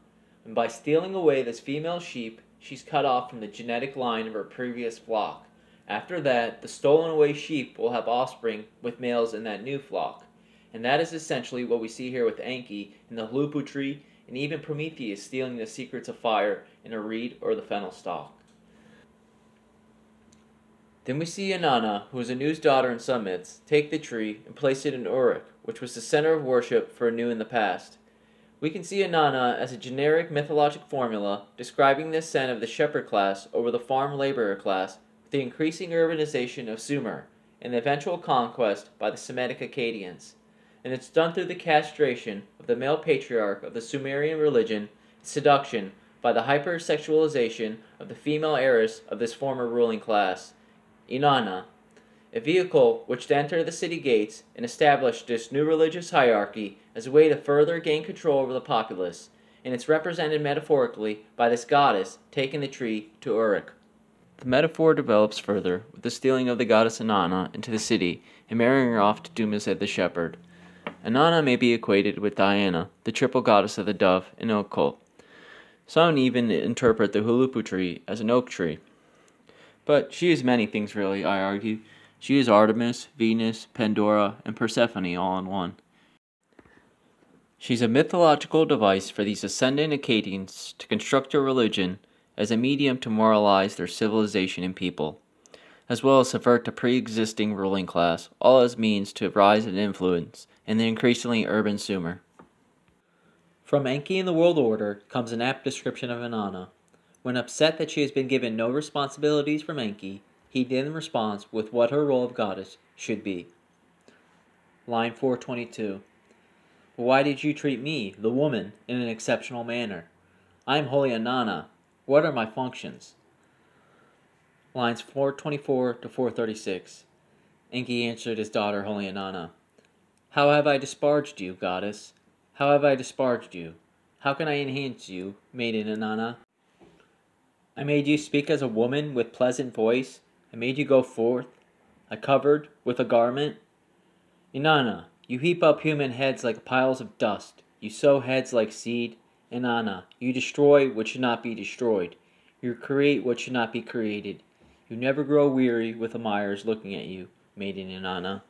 and by stealing away this female sheep, she's cut off from the genetic line of her previous flock. After that, the stolen away sheep will have offspring with males in that new flock. And that is essentially what we see here with Enki in the huluppu tree, and even Prometheus stealing the secrets of fire in a reed or the fennel stalk. Then we see Inanna, who is Anu's daughter in some myths, take the tree and place it in Uruk, which was the center of worship for Anu in the past. We can see Inanna as a generic mythologic formula describing the ascent of the shepherd class over the farm laborer class with the increasing urbanization of Sumer and the eventual conquest by the Semitic Akkadians. And it's done through the castration of the male patriarch of the Sumerian religion and seduction by the hypersexualization of the female heiress of this former ruling class, Inanna, a vehicle which to enter the city gates and establish this new religious hierarchy as a way to further gain control over the populace, and it's represented metaphorically by this goddess taking the tree to Uruk. The metaphor develops further with the stealing of the goddess Inanna into the city and marrying her off to Dumuzid the shepherd. Inanna may be equated with Diana, the triple goddess of the dove and oak cult. Some even interpret the huluppu tree as an oak tree. But she is many things really, I argue. She is Artemis, Venus, Pandora, and Persephone all in one. She's a mythological device for these ascendant Akkadians to construct a religion as a medium to moralize their civilization and people, as well as subvert the pre-existing ruling class, all as means to rise in influence in the increasingly urban Sumer. From Enki in the World Order comes an apt description of Inanna. When upset that she has been given no responsibilities from Enki, he then responds with what her role of goddess should be. Line 422. Why did you treat me, the woman, in an exceptional manner? I am holy Inanna. What are my functions? Lines 424 to 436. Enki answered his daughter, holy Inanna. How have I disparaged you, goddess? How have I disparaged you? How can I enhance you, maiden Inanna? I made you speak as a woman with pleasant voice. I made you go forth. I covered with a garment. Inanna, you heap up human heads like piles of dust. You sow heads like seed. Inanna, you destroy what should not be destroyed. You create what should not be created. You never grow weary with the mires looking at you, maiden Inanna.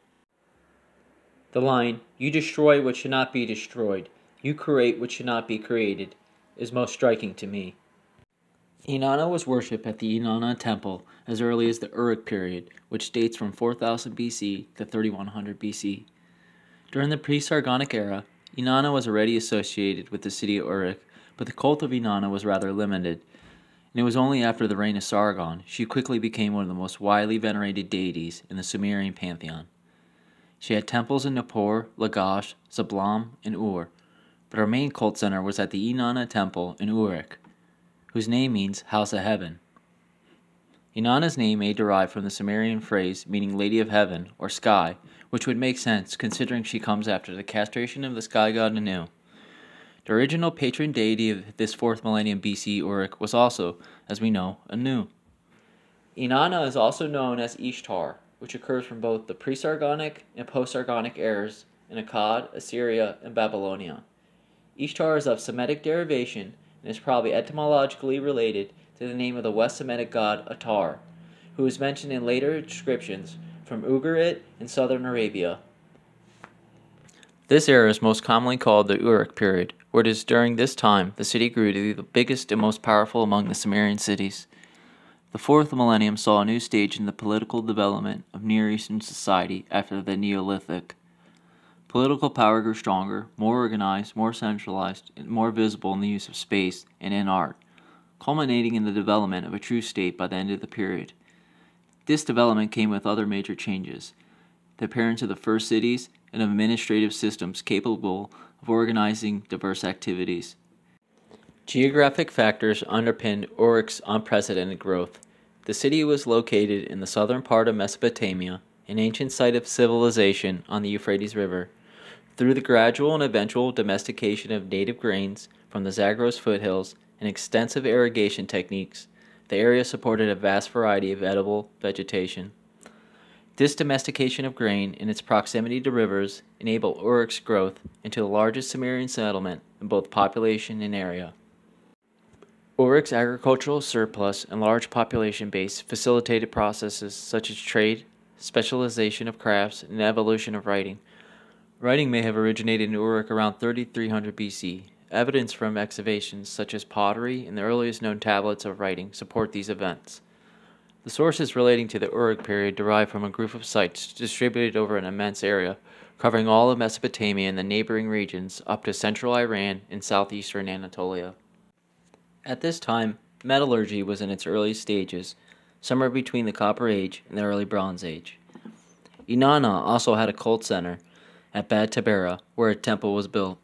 The line, you destroy what should not be destroyed, you create what should not be created, is most striking to me. Inanna was worshipped at the Inanna Temple as early as the Uruk period, which dates from 4000 BC to 3100 BC. During the pre-Sargonic era, Inanna was already associated with the city of Uruk, but the cult of Inanna was rather limited, and it was only after the reign of Sargon she quickly became one of the most widely venerated deities in the Sumerian pantheon. She had temples in Nippur, Lagash, Zablam, and Ur, but her main cult center was at the Inanna Temple in Uruk, whose name means House of Heaven. Inanna's name may derive from the Sumerian phrase meaning Lady of Heaven or Sky, which would make sense considering she comes after the castration of the sky god Anu. The original patron deity of this 4th millennium BC Uruk was also, as we know, Anu. Inanna is also known as Ishtar, which occurs from both the pre-Sargonic and post-Sargonic eras in Akkad, Assyria, and Babylonia. Ishtar is of Semitic derivation and is probably etymologically related to the name of the West Semitic god Atar, who is mentioned in later inscriptions from Ugarit in southern Arabia. This era is most commonly called the Uruk period, where it is during this time the city grew to be the biggest and most powerful among the Sumerian cities. The fourth millennium saw a new stage in the political development of Near Eastern society after the Neolithic. Political power grew stronger, more organized, more centralized, and more visible in the use of space and in art, culminating in the development of a true state by the end of the period. This development came with other major changes: the appearance of the first cities and of administrative systems capable of organizing diverse activities. Geographic factors underpinned Uruk's unprecedented growth. The city was located in the southern part of Mesopotamia, an ancient site of civilization on the Euphrates River. Through the gradual and eventual domestication of native grains from the Zagros foothills and extensive irrigation techniques, the area supported a vast variety of edible vegetation. This domestication of grain and its proximity to rivers enabled Uruk's growth into the largest Sumerian settlement in both population and area. Uruk's agricultural surplus and large population base facilitated processes such as trade, specialization of crafts, and evolution of writing. Writing may have originated in Uruk around 3300 BC. Evidence from excavations such as pottery and the earliest known tablets of writing support these events. The sources relating to the Uruk period derive from a group of sites distributed over an immense area, covering all of Mesopotamia and the neighboring regions up to central Iran and southeastern Anatolia. At this time, metallurgy was in its early stages, somewhere between the Copper Age and the early Bronze Age. Inanna also had a cult center at Bad Tabera, where a temple was built.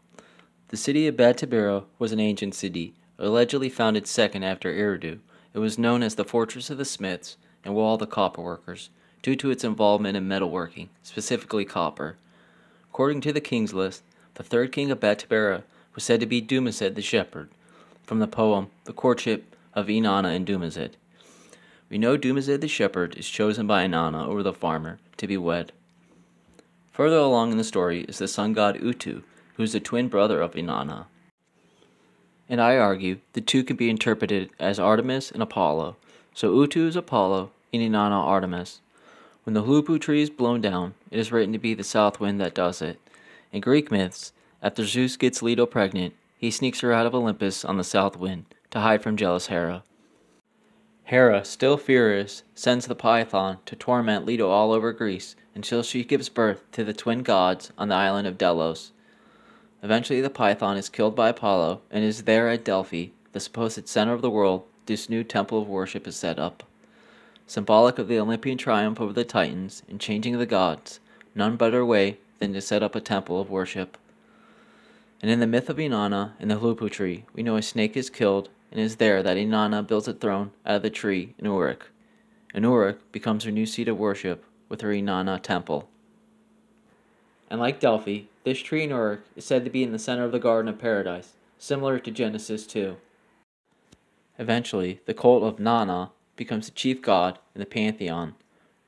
The city of Bad Tabera was an ancient city, allegedly founded second after Eridu. It was known as the Fortress of the Smiths and Wall of the Copperworkers, due to its involvement in metalworking, specifically copper. According to the King's List, the third king of Bad Tabera was said to be Dumuzid the Shepherd, from the poem The Courtship of Inanna and Dumuzid. We know Dumuzid the Shepherd is chosen by Inanna over the farmer to be wed. Further along in the story is the sun god Utu, who is the twin brother of Inanna. And I argue the two can be interpreted as Artemis and Apollo, so Utu is Apollo and Inanna Artemis. When the huluppu tree is blown down, it is written to be the south wind that does it. In Greek myths, after Zeus gets Leto pregnant, he sneaks her out of Olympus on the south wind to hide from jealous Hera. Hera, still furious, sends the Python to torment Leto all over Greece until she gives birth to the twin gods on the island of Delos. Eventually the Python is killed by Apollo, and is there at Delphi, the supposed center of the world, this new temple of worship is set up. Symbolic of the Olympian triumph over the Titans and changing of the gods, none better way than to set up a temple of worship. And in the myth of Inanna and the huluppu tree, we know a snake is killed, and it is there that Inanna builds a throne out of the tree in Uruk. And Uruk becomes her new seat of worship with her Inanna temple. And like Delphi, this tree in Uruk is said to be in the center of the Garden of Paradise, similar to Genesis 2. Eventually, the cult of Nana becomes the chief god in the pantheon,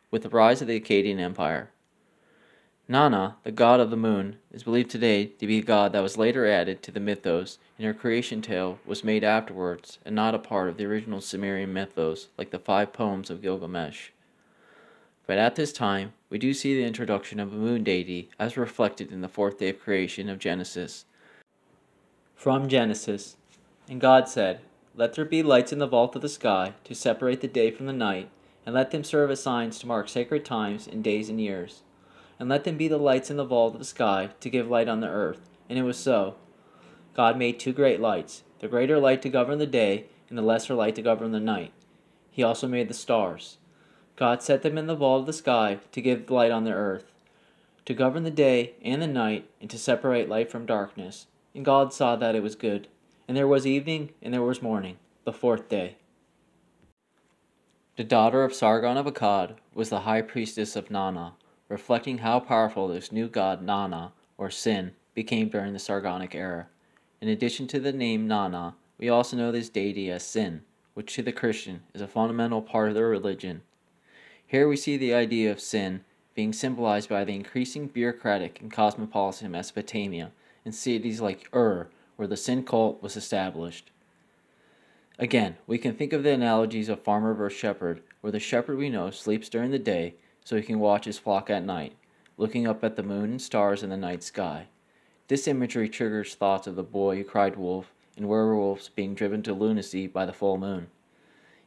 with the rise of the Akkadian Empire. Nana, the god of the moon, is believed today to be a god that was later added to the Mythos, and her creation tale was made afterwards and not a part of the original Sumerian mythos like the 5 poems of Gilgamesh. But at this time, we do see the introduction of a moon deity as reflected in the 4th day of creation of Genesis. From Genesis, and God said, "Let there be lights in the vault of the sky to separate the day from the night, and let them serve as signs to mark sacred times and days and years. And let them be the lights in the vault of the sky to give light on the earth." And it was so. God made 2 great lights, the greater light to govern the day, and the lesser light to govern the night. He also made the stars. God set them in the vault of the sky to give light on the earth, to govern the day and the night, and to separate light from darkness. And God saw that it was good. And there was evening, and there was morning, the 4th day. The daughter of Sargon of Akkad was the high priestess of Nana, reflecting how powerful this new god Nana, or Sin, became during the Sargonic era. In addition to the name Nana, we also know this deity as Sin, which to the Christian is a fundamental part of their religion. Here we see the idea of sin being symbolized by the increasing bureaucratic and cosmopolitan Mesopotamia in cities like Ur, where the Sin cult was established. Again, we can think of the analogies of farmer versus shepherd, where the shepherd we know sleeps during the day so he can watch his flock at night, looking up at the moon and stars in the night sky. This imagery triggers thoughts of the boy who cried wolf and werewolves being driven to lunacy by the full moon.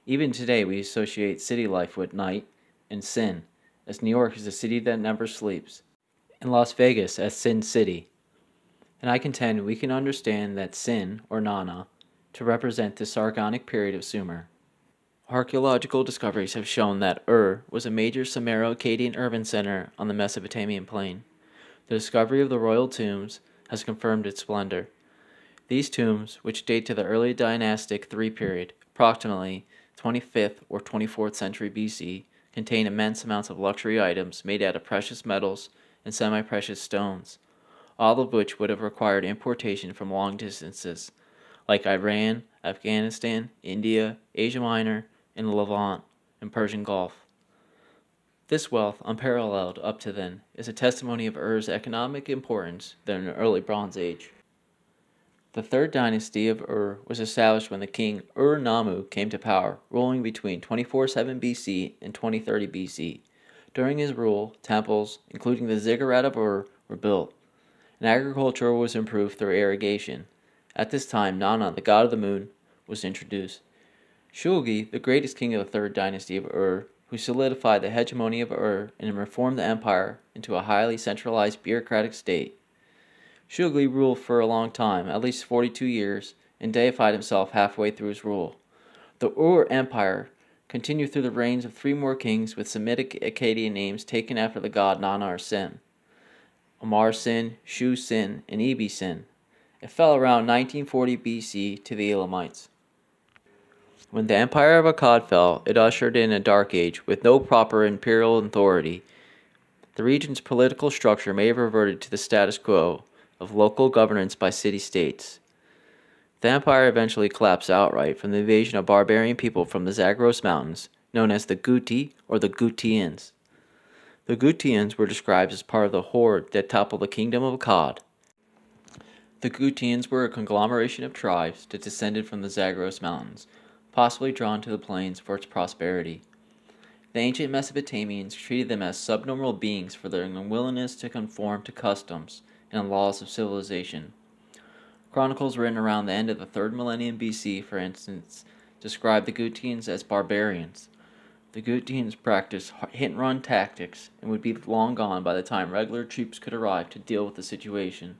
Even today, we associate city life with night and sin, as New York is a city that never sleeps, and Las Vegas as Sin City. And I contend we can understand that Sin, or Nana, to represent the Sargonic period of Sumer. Archaeological discoveries have shown that was a major Sumero-Akkadian urban center on the Mesopotamian plain. The discovery of the royal tombs has confirmed its splendor. These tombs, which date to the early dynastic III period, approximately 25th or 24th century BC, contain immense amounts of luxury items made out of precious metals and semi-precious stones, all of which would have required importation from long distances, like Iran, Afghanistan, India, Asia Minor, and the Levant, and Persian Gulf. This wealth, unparalleled up to then, is a testimony of Ur's economic importance during the early Bronze Age. The third dynasty of Ur was established when the king Ur-Nammu came to power, ruling between 24-7 BC and 2030 BC. During his rule, temples, including the ziggurat of Ur, were built, and agriculture was improved through irrigation. At this time, Nana, the god of the moon, was introduced. Shulgi, the greatest king of the third dynasty of Ur, who solidified the hegemony of Ur and reformed the empire into a highly centralized bureaucratic state. Shulgi ruled for a long time, at least 42 years, and deified himself halfway through his rule. The Ur Empire continued through the reigns of 3 more kings with Semitic Akkadian names taken after the god Nana or Sin: Amar Sin, Shu Sin, and Ebi Sin. It fell around 1940 BC to the Elamites. When the empire of Akkad fell, it ushered in a dark age with no proper imperial authority. The region's political structure may have reverted to the status quo of local governance by city-states. The empire eventually collapsed outright from the invasion of barbarian people from the Zagros Mountains, known as the Guti or the Gutians. The Gutians were described as part of the horde that toppled the kingdom of Akkad. The Gutians were a conglomeration of tribes that descended from the Zagros Mountains, possibly drawn to the plains for its prosperity. The ancient Mesopotamians treated them as subnormal beings for their unwillingness to conform to customs and laws of civilization. Chronicles written around the end of the 3rd millennium BC, for instance, describe the Gutians as barbarians. The Gutians practiced hit-and-run tactics and would be long gone by the time regular troops could arrive to deal with the situation.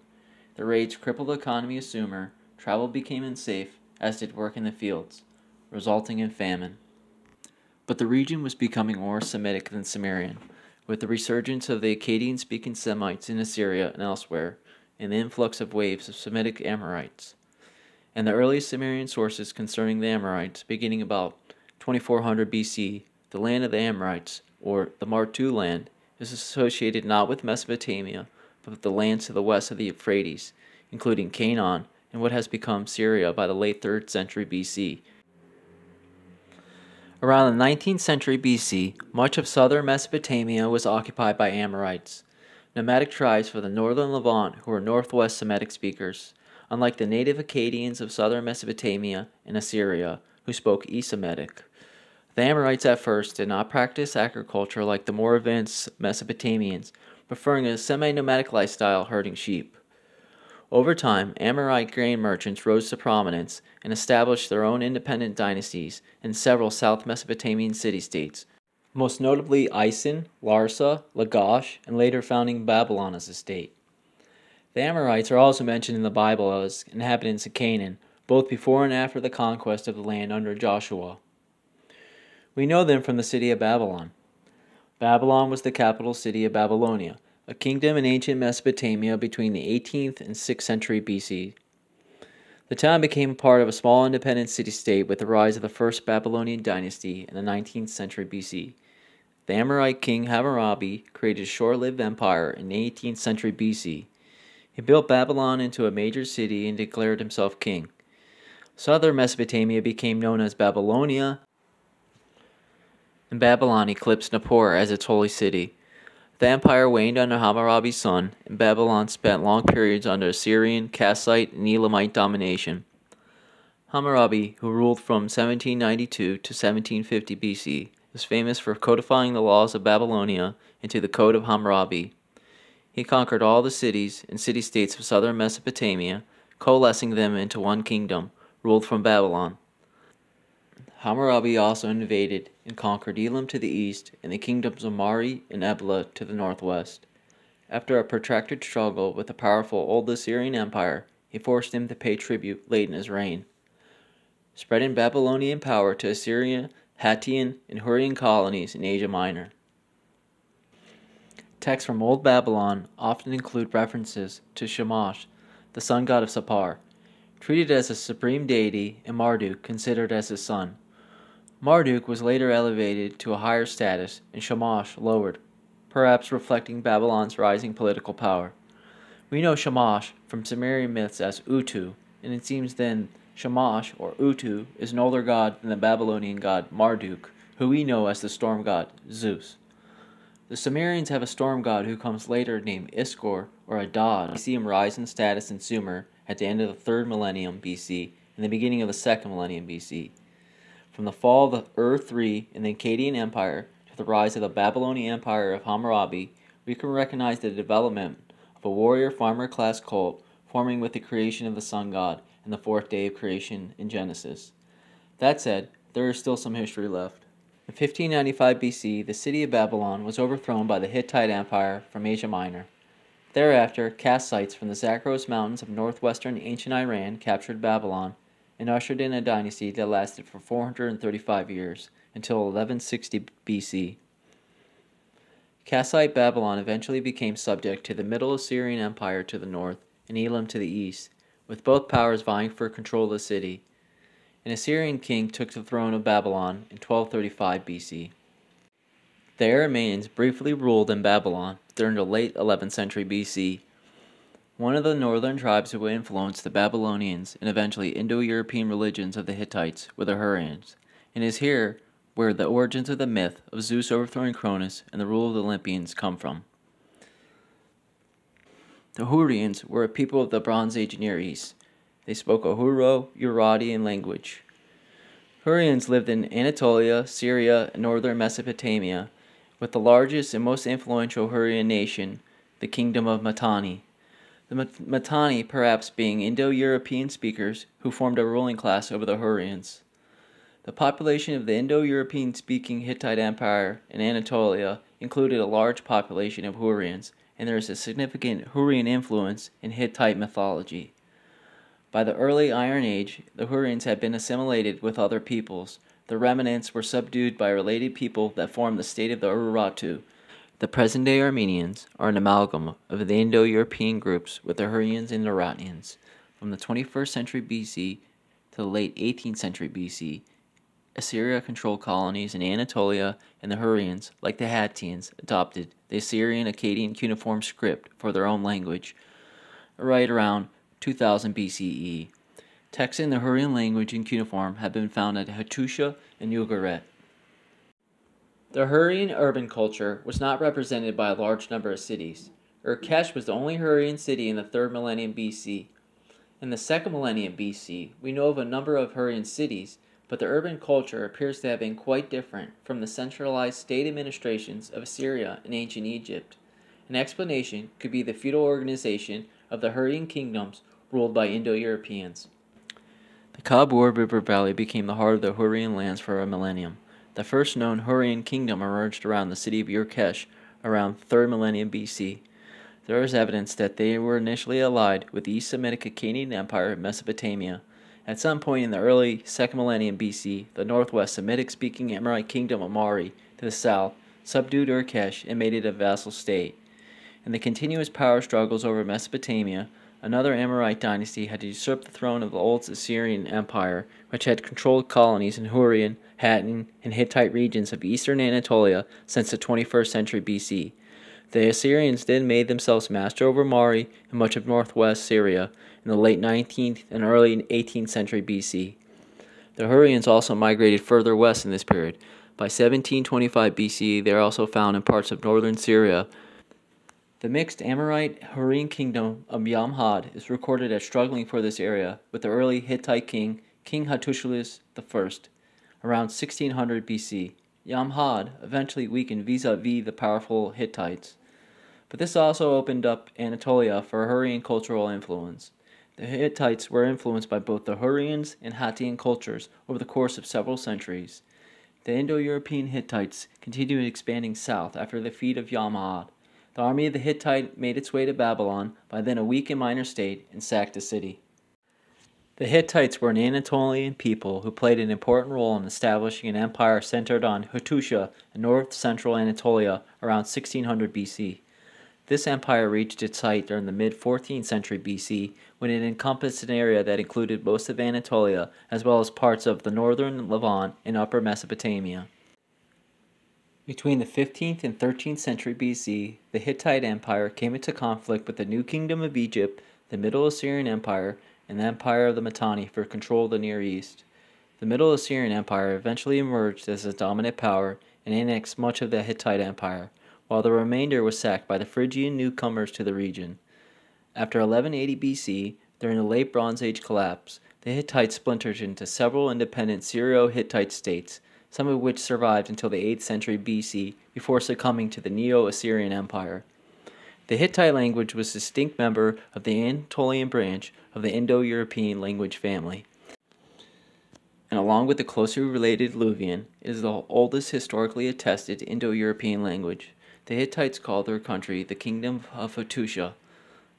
The raids crippled the economy of Sumer, travel became unsafe, as did work in the fields, resulting in famine. But the region was becoming more Semitic than Sumerian, with the resurgence of the Akkadian-speaking Semites in Assyria and elsewhere, and the influx of waves of Semitic Amorites. And the earliest Sumerian sources concerning the Amorites, beginning about 2400 BC, the land of the Amorites, or the Martu land, is associated not with Mesopotamia, but with the lands to the west of the Euphrates, including Canaan and what has become Syria by the late 3rd century BC. Around the 19th century BC, much of southern Mesopotamia was occupied by Amorites, nomadic tribes from the northern Levant who were northwest Semitic speakers, unlike the native Akkadians of southern Mesopotamia and Assyria, who spoke East-Semitic. The Amorites at first did not practice agriculture like the more advanced Mesopotamians, preferring a semi-nomadic lifestyle herding sheep. Over time, Amorite grain merchants rose to prominence and established their own independent dynasties in several South Mesopotamian city-states, most notably Isin, Larsa, Lagash, and later founding Babylon as a state. The Amorites are also mentioned in the Bible as inhabitants of Canaan, both before and after the conquest of the land under Joshua. We know them from the city of Babylon. Babylon was the capital city of Babylonia, a kingdom in ancient Mesopotamia between the 18th and 6th century BC. The town became part of a small independent city-state with the rise of the first Babylonian dynasty in the 19th century BC. The Amorite king Hammurabi created a short-lived empire in the 18th century BC. He built Babylon into a major city and declared himself king. Southern Mesopotamia became known as Babylonia, and Babylon eclipsed Nippur as its holy city. The empire waned under Hammurabi's son, and Babylon spent long periods under Assyrian, Kassite, and Elamite domination. Hammurabi, who ruled from 1792 to 1750 BC, is famous for codifying the laws of Babylonia into the Code of Hammurabi. He conquered all the cities and city-states of southern Mesopotamia, coalescing them into one kingdom, ruled from Babylon. Hammurabi also invaded and conquered Elam to the east and the kingdoms of Mari and Ebla to the northwest. After a protracted struggle with the powerful Old Assyrian Empire, he forced them to pay tribute late in his reign, spreading Babylonian power to Assyrian, Hattian, and Hurrian colonies in Asia Minor. Texts from Old Babylon often include references to Shamash, the sun god of Sapar, treated as a supreme deity, and Marduk, considered as his son. Marduk was later elevated to a higher status and Shamash lowered, perhaps reflecting Babylon's rising political power. We know Shamash from Sumerian myths as Utu, and it seems then Shamash, or Utu, is an older god than the Babylonian god Marduk, who we know as the storm god Zeus. The Sumerians have a storm god who comes later named Iskor, or Adad. We see him rise in status in Sumer at the end of the 3rd millennium BC and the beginning of the 2nd millennium BC. From the fall of the Ur-3 and the Akkadian Empire to the rise of the Babylonian Empire of Hammurabi, we can recognize the development of a warrior-farmer class cult forming with the creation of the sun god and the 4th day of creation in Genesis. That said, there is still some history left. In 1595 BC, the city of Babylon was overthrown by the Hittite Empire from Asia Minor. Thereafter, Kassites from the Zagros Mountains of northwestern ancient Iran captured Babylon and ushered in a dynasty that lasted for 435 years, until 1160 BC. Kassite Babylon eventually became subject to the Middle Assyrian Empire to the north and Elam to the east, with both powers vying for control of the city. An Assyrian king took the throne of Babylon in 1235 BC. The Arameans briefly ruled in Babylon during the late 11th century BC. One of the northern tribes who influenced the Babylonians and eventually Indo-European religions of the Hittites were the Hurrians, and it is here where the origins of the myth of Zeus overthrowing Cronus and the rule of the Olympians come from. The Hurrians were a people of the Bronze Age Near East. They spoke a Hurro-Urartian language. Hurrians lived in Anatolia, Syria, and northern Mesopotamia, with the largest and most influential Hurrian nation, the Kingdom of Mitanni. The Mitanni perhaps being Indo-European speakers who formed a ruling class over the Hurrians. The population of the Indo-European speaking Hittite Empire in Anatolia included a large population of Hurrians, and there is a significant Hurrian influence in Hittite mythology. By the early Iron Age, the Hurrians had been assimilated with other peoples. The remnants were subdued by related people that formed the state of the Urartu. The present-day Armenians are an amalgam of the Indo-European groups with the Hurrians and Urartians. From the 21st century BC to the late 18th century BC, Assyria controlled colonies in Anatolia, and the Hurrians, like the Hattians, adopted the Assyrian Akkadian cuneiform script for their own language, right around 2000 BCE. Texts in the Hurrian language and cuneiform have been found at Hattusha and Ugarit. The Hurrian urban culture was not represented by a large number of cities. Urkesh was the only Hurrian city in the 3rd millennium BC. In the 2nd millennium BC, we know of a number of Hurrian cities, but the urban culture appears to have been quite different from the centralized state administrations of Assyria and ancient Egypt. An explanation could be the feudal organization of the Hurrian kingdoms ruled by Indo-Europeans. The Kabul River Valley became the heart of the Hurrian lands for a millennium. The first known Hurrian kingdom emerged around the city of Urkesh around 3rd millennium BC. There is evidence that they were initially allied with the East Semitic Akkadian Empire of Mesopotamia. At some point in the early 2nd millennium BC, the northwest Semitic-speaking Amorite kingdom of Mari to the south subdued Urkesh and made it a vassal state. In the continuous power struggles over Mesopotamia, another Amorite dynasty had usurped the throne of the old Assyrian Empire, which had controlled colonies in Hurrian, Hattin, and Hittite regions of eastern Anatolia since the 21st century BC. The Assyrians then made themselves master over Mari and much of northwest Syria in the late 19th and early 18th century BC. The Hurrians also migrated further west in this period. By 1725 BC, they are also found in parts of northern Syria. The mixed Amorite Hurrian kingdom of Yamhad is recorded as struggling for this area, with the early Hittite king King Hattusili I, around 1600 BC. Yamhad eventually weakened vis-a-vis the powerful Hittites, but this also opened up Anatolia for Hurrian cultural influence. The Hittites were influenced by both the Hurrians and Hattian cultures over the course of several centuries. The Indo-European Hittites continued expanding south after the defeat of Yamhad. The army of the Hittite made its way to Babylon, by then a weak and minor state, and sacked the city. The Hittites were an Anatolian people who played an important role in establishing an empire centered on Hattusha in north-central Anatolia around 1600 BC. This empire reached its height during the mid-14th century BC, when it encompassed an area that included most of Anatolia, as well as parts of the northern Levant and upper Mesopotamia. Between the 15th and 13th century BC, the Hittite Empire came into conflict with the New Kingdom of Egypt, the Middle Assyrian Empire, and the Empire of the Mitanni for control of the Near East. The Middle Assyrian Empire eventually emerged as a dominant power and annexed much of the Hittite Empire, while the remainder was sacked by the Phrygian newcomers to the region. After 1180 BC, during the Late Bronze Age collapse, the Hittites splintered into several independent Syro-Hittite states, some of which survived until the 8th century BC before succumbing to the Neo-Assyrian Empire. The Hittite language was a distinct member of the Anatolian branch of the Indo-European language family, and along with the closely related Luvian, is the oldest historically attested Indo-European language. The Hittites called their country the Kingdom of Hattusha,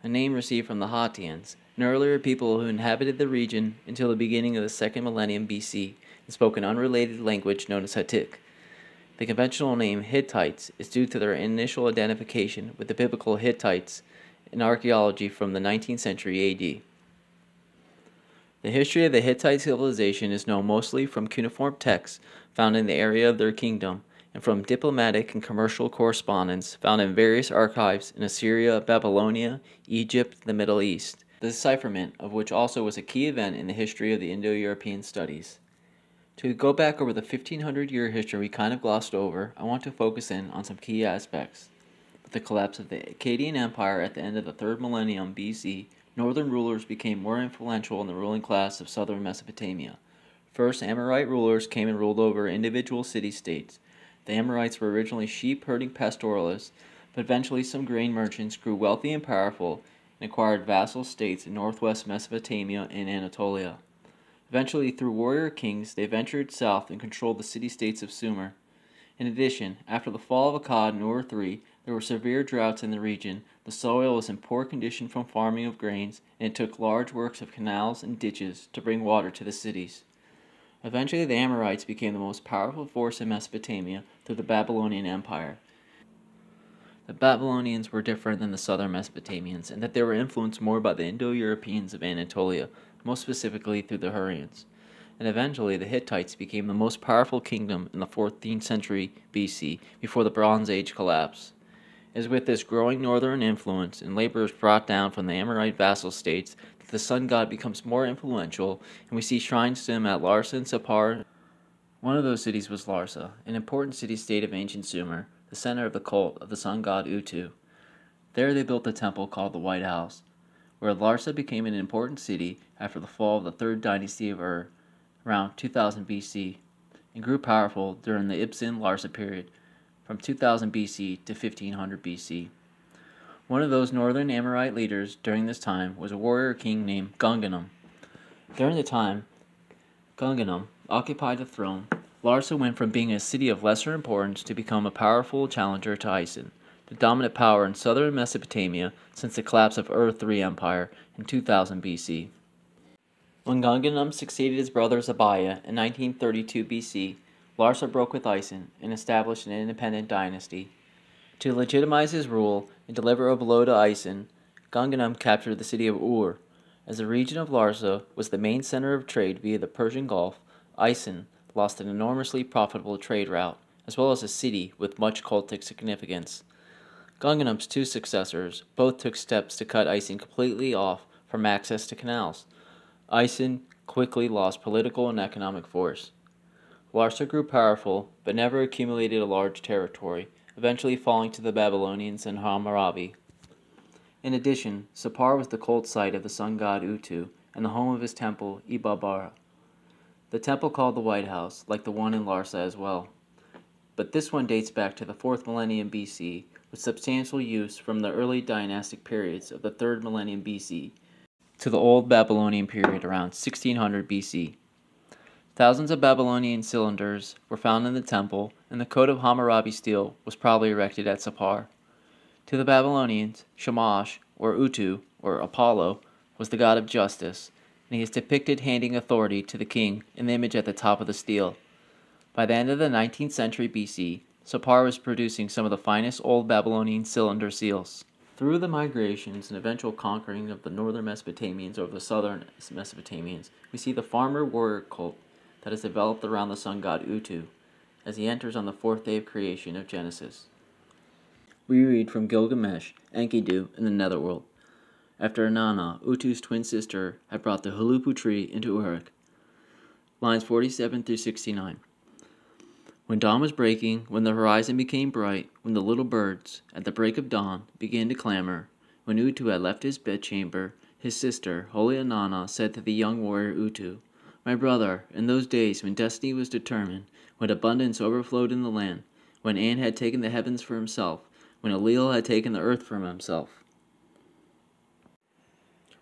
a name received from the Hattians, an earlier people who inhabited the region until the beginning of the 2nd millennium BC and spoke an unrelated language known as Hattic. The conventional name Hittites is due to their initial identification with the biblical Hittites in archaeology from the 19th century AD. The history of the Hittite civilization is known mostly from cuneiform texts found in the area of their kingdom and from diplomatic and commercial correspondence found in various archives in Assyria, Babylonia, Egypt, and the Middle East, the decipherment of which also was a key event in the history of the Indo-European studies. To go back over the 1500-year history we kind of glossed over, I want to focus in on some key aspects. With the collapse of the Akkadian Empire at the end of the 3rd millennium BC, northern rulers became more influential in the ruling class of southern Mesopotamia. First, Amorite rulers came and ruled over individual city-states. The Amorites were originally sheep-herding pastoralists, but eventually some grain merchants grew wealthy and powerful and acquired vassal states in northwest Mesopotamia and Anatolia. Eventually, through warrior kings, they ventured south and controlled the city-states of Sumer. In addition, after the fall of Akkad in Ur III, there were severe droughts in the region, the soil was in poor condition from farming of grains, and it took large works of canals and ditches to bring water to the cities. Eventually, the Amorites became the most powerful force in Mesopotamia through the Babylonian Empire. The Babylonians were different than the southern Mesopotamians in that they were influenced more by the Indo-Europeans of Anatolia, most specifically through the Hurrians. And eventually the Hittites became the most powerful kingdom in the 14th century BC before the Bronze Age collapse. It is with this growing northern influence and laborers brought down from the Amorite vassal states that the sun god becomes more influential, and we see shrines to him at Larsa and Sippar. One of those cities was Larsa, an important city-state of ancient Sumer, the center of the cult of the sun god Utu. There they built a temple called the White House, where Larsa became an important city after the fall of the 3rd dynasty of Ur, around 2000 BC, and grew powerful during the Ibsen-Larsa period, from 2000 BC to 1500 BC. One of those northern Amorite leaders during this time was a warrior king named Gungunum. During the time Gungunum occupied the throne, Larsa went from being a city of lesser importance to become a powerful challenger to Isin, the dominant power in southern Mesopotamia since the collapse of Ur III Empire in 2000 BC. When Gungunum succeeded his brother Zabaya in 1932 BC, Larsa broke with Isin and established an independent dynasty. To legitimize his rule and deliver a blow to Isin, Gungunum captured the city of Ur. As the region of Larsa was the main center of trade via the Persian Gulf, Isin lost an enormously profitable trade route, as well as a city with much cultic significance. Gungunum's two successors both took steps to cut Isin completely off from access to canals. Isin quickly lost political and economic force. Larsa grew powerful, but never accumulated a large territory, eventually falling to the Babylonians and Hammurabi. In addition, Sippar was the cult site of the sun god Utu and the home of his temple, Ibabara. The temple called the White House, like the one in Larsa as well. But this one dates back to the 4th millennium BC, with substantial use from the early dynastic periods of the 3rd millennium BC to the Old Babylonian period around 1600 BC. Thousands of Babylonian cylinders were found in the temple, and the coat of Hammurabi steel was probably erected at Sippar. To the Babylonians, Shamash, or Utu, or Apollo, was the god of justice, and he is depicted handing authority to the king in the image at the top of the stele. By the end of the 19th century BC, Sippar was producing some of the finest Old Babylonian cylinder seals. Through the migrations and eventual conquering of the northern Mesopotamians over the southern Mesopotamians, we see the farmer-warrior cult that has developed around the sun god Utu, as he enters on the 4th day of creation of Genesis. We read from Gilgamesh, Enkidu, in the Netherworld. After Inanna, Utu's twin sister, had brought the huluppu tree into Uruk. Lines 47 through 69. When dawn was breaking, when the horizon became bright, when the little birds, at the break of dawn, began to clamor, when Utu had left his bedchamber, his sister, holy Inanna, said to the young warrior Utu, "My brother, in those days when destiny was determined, when abundance overflowed in the land, when An had taken the heavens for himself, when Enlil had taken the earth from himself."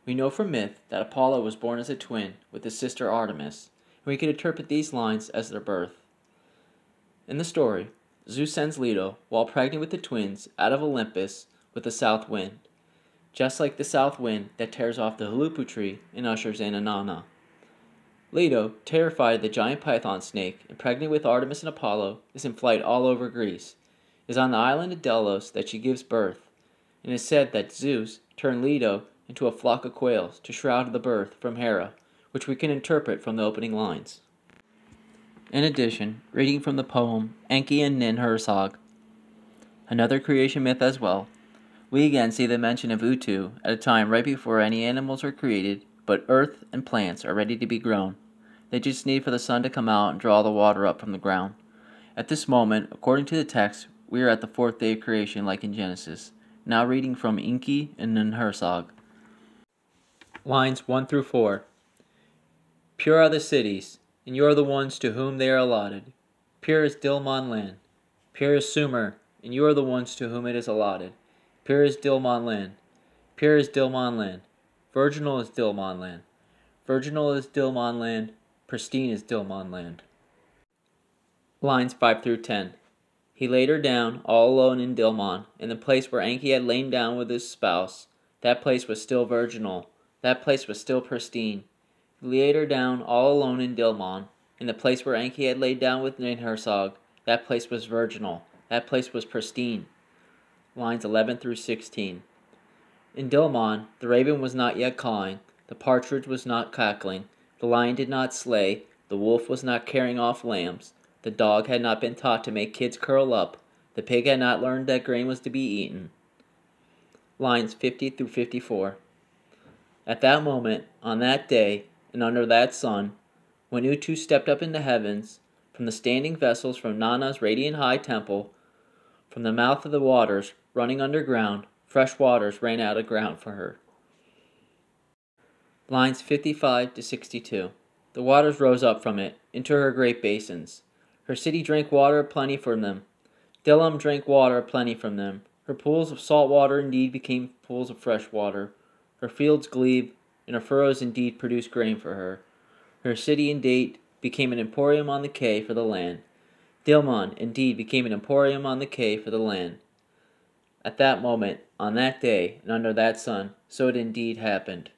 We know from myth that Apollo was born as a twin with his sister Artemis, and we can interpret these lines as their birth. In the story, Zeus sends Leto, while pregnant with the twins, out of Olympus with the south wind, just like the south wind that tears off the huluppu tree and ushers in Inanna. Leto, terrified of the giant python snake and pregnant with Artemis and Apollo, is in flight all over Greece. It is on the island of Delos that she gives birth, and it is said that Zeus turned Leto into a flock of quails to shroud the birth from Hera, which we can interpret from the opening lines. In addition, reading from the poem Enki and Ninhursag, another creation myth as well, we again see the mention of Utu at a time right before any animals are created, but earth and plants are ready to be grown. They just need for the sun to come out and draw the water up from the ground. At this moment, according to the text, we are at the 4th day of creation like in Genesis. Now reading from Enki and Ninhursag. Lines 1 through 4. Pure are the cities, and you are the ones to whom they are allotted. Pure is Dilmun land. Pure is Sumer, and you are the ones to whom it is allotted. Pure is Dilmun land. Pure is Dilmun land. Virginal is Dilmun land. Virginal is Dilmun land. Pristine is Dilmun land. Lines 5 through 10. He laid her down, all alone in Dilmun, in the place where Enki had lain down with his spouse. That place was still virginal. That place was still pristine. He laid her down, all alone in Dilmun, in the place where Enki had laid down with Ninhursag. That place was virginal. That place was pristine. Lines 11 through 16. In Dilmun, the raven was not yet cawing, the partridge was not cackling, the lion did not slay, the wolf was not carrying off lambs, the dog had not been taught to make kids curl up, the pig had not learned that grain was to be eaten. Lines 50 through 54. At that moment, on that day, and under that sun, when Utu stepped up in the heavens, from the standing vessels from Nana's radiant high temple, from the mouth of the waters running underground, fresh waters ran out of ground for her. Lines 55 to 62. The waters rose up from it, into her great basins. Her city drank water aplenty from them. Dilum drank water aplenty from them. Her pools of salt water indeed became pools of fresh water. Her fields glebe, and her furrows indeed produced grain for her. Her city indeed became an emporium on the quay for the land. Dilmun indeed became an emporium on the quay for the land. At that moment, on that day, and under that sun, so it indeed happened.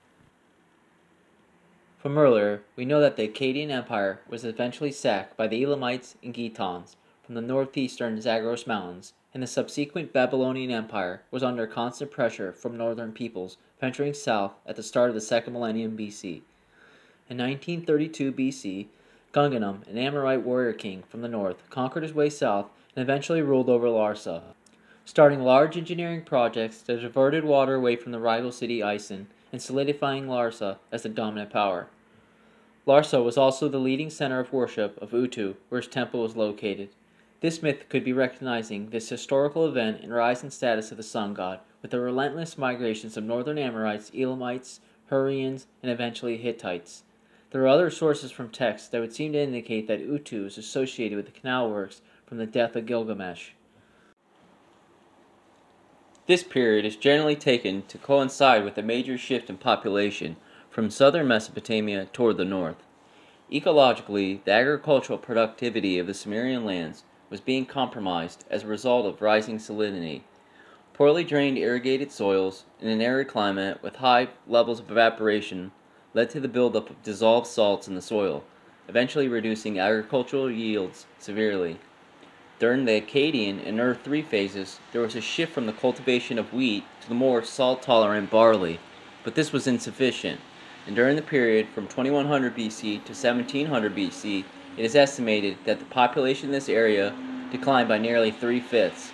From earlier, we know that the Akkadian Empire was eventually sacked by the Elamites and Gitans from the northeastern Zagros Mountains, and the subsequent Babylonian Empire was under constant pressure from northern peoples venturing south at the start of the 2nd millennium BC. In 1932 BC, Gunganum, an Amorite warrior king from the north, conquered his way south and eventually ruled over Larsa, starting large engineering projects that diverted water away from the rival city Isin and solidifying Larsa as the dominant power. Larsa was also the leading center of worship of Utu, where his temple was located. This myth could be recognizing this historical event and rise in status of the sun god, with the relentless migrations of northern Amorites, Elamites, Hurrians, and eventually Hittites. There are other sources from texts that would seem to indicate that Utu is associated with the canal works from the death of Gilgamesh. This period is generally taken to coincide with a major shift in population from southern Mesopotamia toward the north. Ecologically, the agricultural productivity of the Sumerian lands was being compromised as a result of rising salinity. Poorly drained irrigated soils in an arid climate with high levels of evaporation led to the buildup of dissolved salts in the soil, eventually reducing agricultural yields severely. During the Akkadian and Earth 3 phases, there was a shift from the cultivation of wheat to the more salt-tolerant barley, but this was insufficient, and during the period from 2100 BC to 1700 BC, it is estimated that the population in this area declined by nearly 3/5.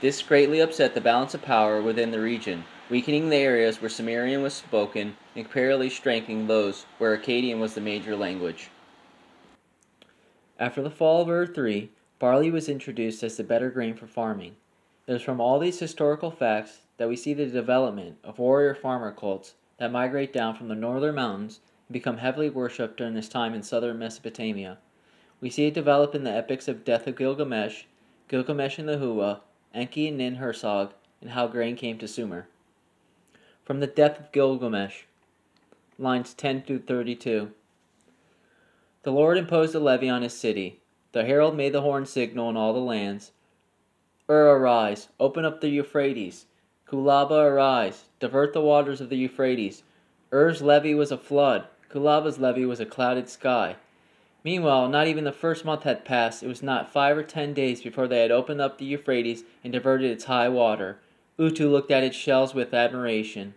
This greatly upset the balance of power within the region, weakening the areas where Sumerian was spoken and comparatively strengthening those where Akkadian was the major language. After the fall of Ur 3, barley was introduced as the better grain for farming. It is from all these historical facts that we see the development of warrior farmer cults that migrate down from the northern mountains and become heavily worshipped during this time in southern Mesopotamia. We see it develop in the epics of Death of Gilgamesh, Gilgamesh and the Hua, Enki and Nin-Hersog, and how grain came to Sumer. From the Death of Gilgamesh, lines 10 through 32. The Lord imposed a levy on his city. The herald made the horn signal in all the lands. Arise, open up the Euphrates. Kulaba, arise, divert the waters of the Euphrates. Ur's levy was a flood. Kulaba's levy was a clouded sky. Meanwhile, not even the first month had passed. It was not 5 or 10 days before they had opened up the Euphrates and diverted its high water. Utu looked at its shells with admiration.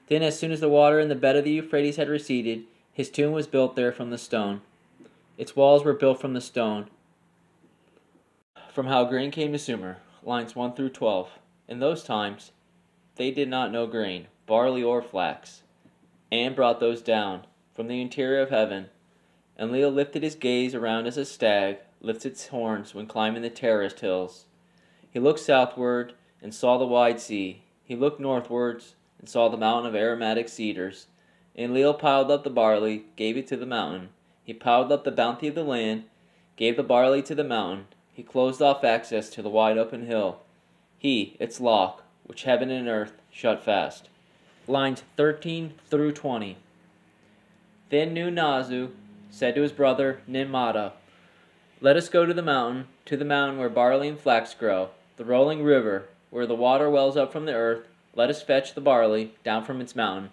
Then, as soon as the water in the bed of the Euphrates had receded, his tomb was built there from the stone. Its walls were built from the stone. From how grain came to Sumer, lines 1 through 12. In those times, they did not know grain, barley or flax, and brought those down from the interior of heaven. Enlil lifted his gaze around as a stag lifts its horns when climbing the terraced hills. He looked southward and saw the wide sea. He looked northwards and saw the mountain of aromatic cedars. Enlil piled up the barley, gave it to the mountain. He piled up the bounty of the land, gave the barley to the mountain. He closed off access to the wide open hill. He, its lock, which heaven and earth shut fast. Lines 13 through 20. Then Nu-Nazu said to his brother Ninmada, let us go to the mountain where barley and flax grow, the rolling river, where the water wells up from the earth. Let us fetch the barley down from its mountain.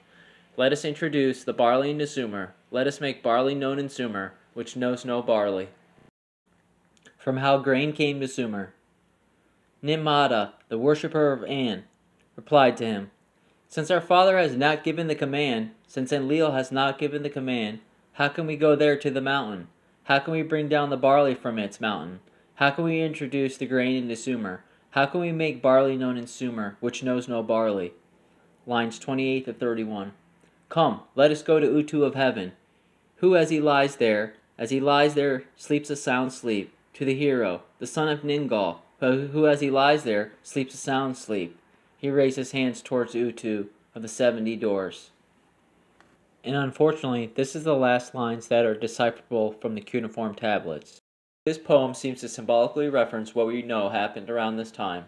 Let us introduce the barley into Sumer. Let us make barley known in Sumer, which knows no barley. From how grain came to Sumer. Ninmada, the worshipper of An, replied to him, since our father has not given the command, since Enlil has not given the command, how can we go there to the mountain? How can we bring down the barley from its mountain? How can we introduce the grain into Sumer? How can we make barley known in Sumer, which knows no barley? Lines 28 to 31. Come, let us go to Utu of heaven, who as he lies there, sleeps a sound sleep, to the hero, the son of Ningal, who as he lies there, sleeps a sound sleep. He raised his hands towards Utu of the 70 doors. And unfortunately, this is the last lines that are decipherable from the cuneiform tablets. This poem seems to symbolically reference what we know happened around this time.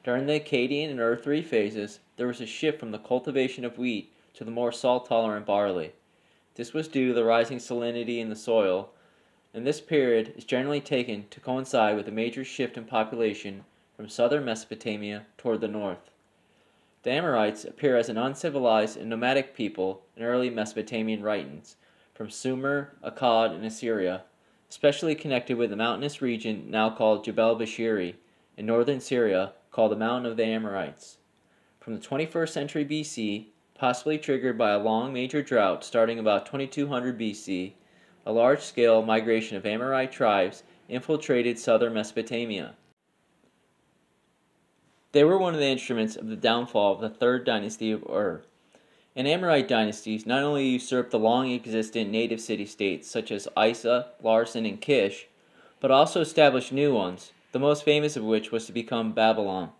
During the Akkadian and Ur 3 phases, there was a shift from the cultivation of wheat to the more salt-tolerant barley. This was due to the rising salinity in the soil, and this period is generally taken to coincide with a major shift in population from southern Mesopotamia toward the north. The Amorites appear as an uncivilized and nomadic people in early Mesopotamian writings, from Sumer, Akkad, and Assyria, especially connected with the mountainous region now called Jebel Bashiri, in northern Syria called the Mountain of the Amorites. From the 21st century BC, possibly triggered by a long major drought starting about 2200 BC, a large-scale migration of Amorite tribes infiltrated southern Mesopotamia. They were one of the instruments of the downfall of the third dynasty of Ur. And Amorite dynasties not only usurped the long-existent native city-states such as Isa, Larsan, and Kish, but also established new ones, the most famous of which was to become Babylon.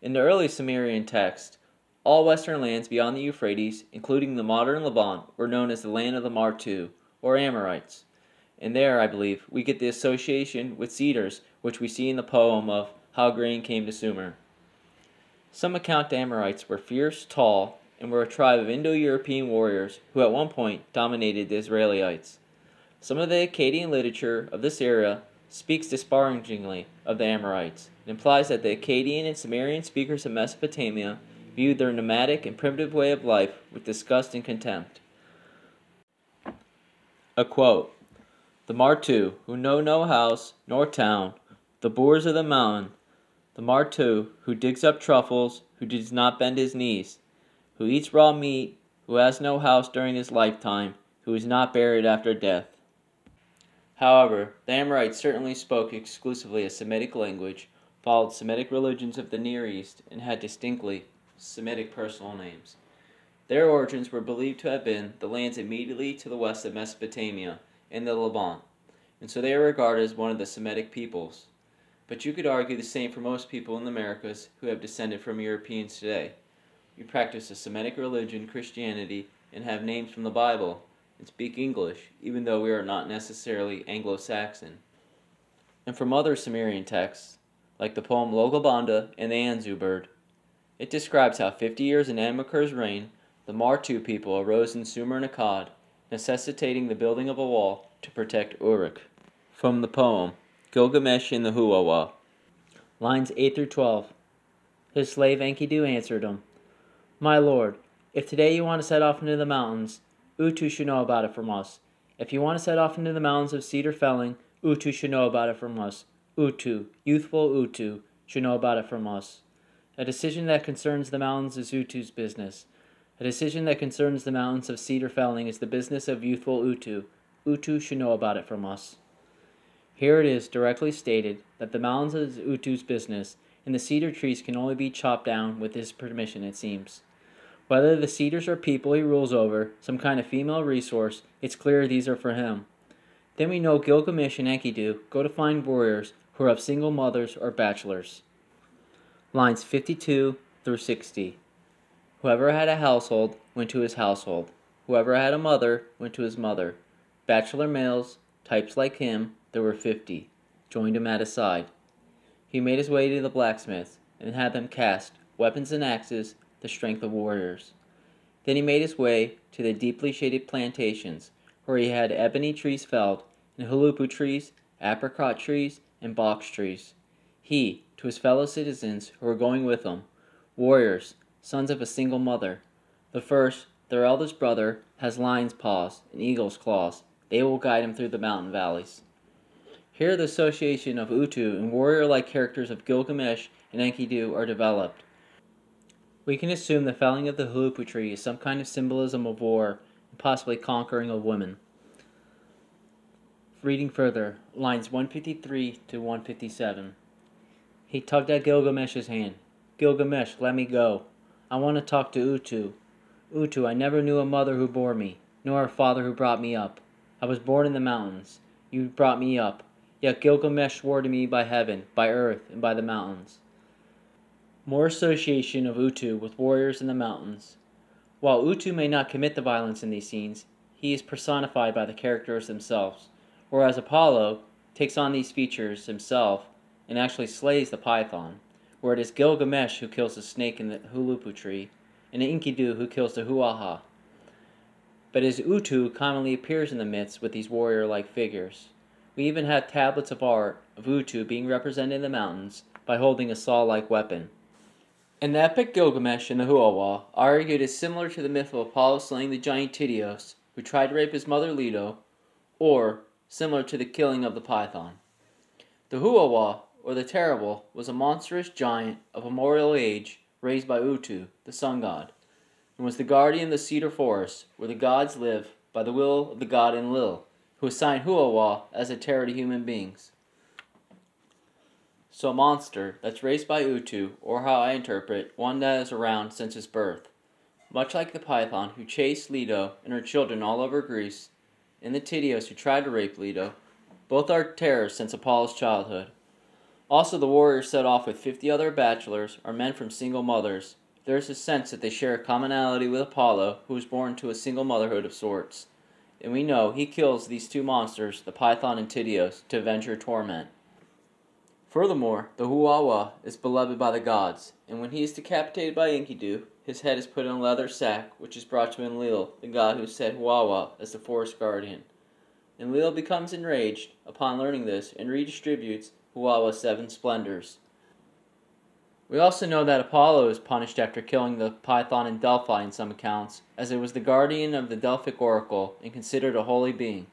In the early Sumerian text, all western lands beyond the Euphrates, including the modern Levant, were known as the land of the Martu, or Amorites. And there, I believe, we get the association with cedars which we see in the poem of How Grain Came to Sumer. Some account the Amorites were fierce, tall, and were a tribe of Indo-European warriors who at one point dominated the Israelites. Some of the Akkadian literature of this era speaks disparagingly of the Amorites. It implies that the Akkadian and Sumerian speakers of Mesopotamia viewed their nomadic and primitive way of life with disgust and contempt. A quote, "The Martu, who know no house nor town, the boors of the mountain, the Martu, who digs up truffles, who does not bend his knees, who eats raw meat, who has no house during his lifetime, who is not buried after death." However, the Amorites certainly spoke exclusively a Semitic language, followed Semitic religions of the Near East, and had distinctly Semitic personal names. Their origins were believed to have been the lands immediately to the west of Mesopotamia and the Levant, and so they are regarded as one of the Semitic peoples. But you could argue the same for most people in the Americas who have descended from Europeans today. We practice a Semitic religion, Christianity, and have names from the Bible, and speak English, even though we are not necessarily Anglo-Saxon. And from other Sumerian texts, like the poem Logobanda and the Anzu bird, it describes how 50 years in Amakur's reign, the Martu people arose in Sumer and Akkad, necessitating the building of a wall to protect Uruk. From the poem Gilgamesh in the Huwawa, lines 8 through 12. His slave Enkidu answered him, "My lord, if today you want to set off into the mountains, Utu should know about it from us. If you want to set off into the mountains of cedar felling, Utu should know about it from us. Utu, youthful Utu, should know about it from us. A decision that concerns the mountains is Utu's business. A decision that concerns the mountains of cedar felling is the business of youthful Utu. Utu should know about it from us." Here it is directly stated that the mountains is Utu's business, and the cedar trees can only be chopped down with his permission, it seems. Whether the cedars are people he rules over, some kind of female resource, it's clear these are for him. Then we know Gilgamesh and Enkidu go to find warriors who are of single mothers or bachelors. Lines 52 through 60. Whoever had a household went to his household. Whoever had a mother went to his mother. Bachelor males, types like him, there were 50, joined him at his side. He made his way to the blacksmiths and had them cast weapons and axes, the strength of warriors. Then he made his way to the deeply shaded plantations, where he had ebony trees felled, and huluppu trees, apricot trees, and box trees. He, to his fellow citizens who were going with him, warriors, sons of a single mother. The first, their eldest brother, has lion's paws and eagle's claws. They will guide him through the mountain valleys. Here the association of Utu and warrior-like characters of Gilgamesh and Enkidu are developed. We can assume the felling of the huluppu tree is some kind of symbolism of war and possibly conquering of women. Reading further, lines 153 to 157. He tugged at Gilgamesh's hand. "Gilgamesh, let me go. I want to talk to Utu. Utu, I never knew a mother who bore me, nor a father who brought me up. I was born in the mountains. You brought me up. Yet Gilgamesh swore to me by heaven, by earth, and by the mountains." More association of Utu with warriors in the mountains. While Utu may not commit the violence in these scenes, he is personified by the characters themselves, whereas Apollo takes on these features himself and actually slays the python, where it is Gilgamesh who kills the snake in the huluppu tree, and Enkidu who kills the huaha. But as Utu commonly appears in the myths with these warrior-like figures, we even have tablets of art of Utu being represented in the mountains by holding a saw-like weapon. In the epic Gilgamesh and the Huawa, argued is similar to the myth of Apollo slaying the giant Tityos, who tried to rape his mother Leto, or similar to the killing of the python. The Huawa, or the Terrible, was a monstrous giant of immemorial age raised by Utu, the sun god, and was the guardian of the cedar forest, where the gods live by the will of the god Enlil, who assigned Huawa as a terror to human beings. So a monster that's raised by Utu, or how I interpret, one that is around since his birth. Much like the python who chased Leto and her children all over Greece, and the Tityos who tried to rape Leto, both are terrors since Apollo's childhood. Also the warriors set off with 50 other bachelors, or men from single mothers. There is a sense that they share a commonality with Apollo, who was born to a single motherhood of sorts. and we know he kills these two monsters, the Python and Tityos, to avenge her torment. Furthermore, the Huwawa is beloved by the gods, and when he is decapitated by Enkidu, his head is put in a leather sack, which is brought to Enlil, the god who set Huwawa as the forest guardian. Enlil becomes enraged upon learning this and redistributes Huwawa's 7 splendors. We also know that Apollo is punished after killing the Python in Delphi in some accounts, as it was the guardian of the Delphic oracle and considered a holy being.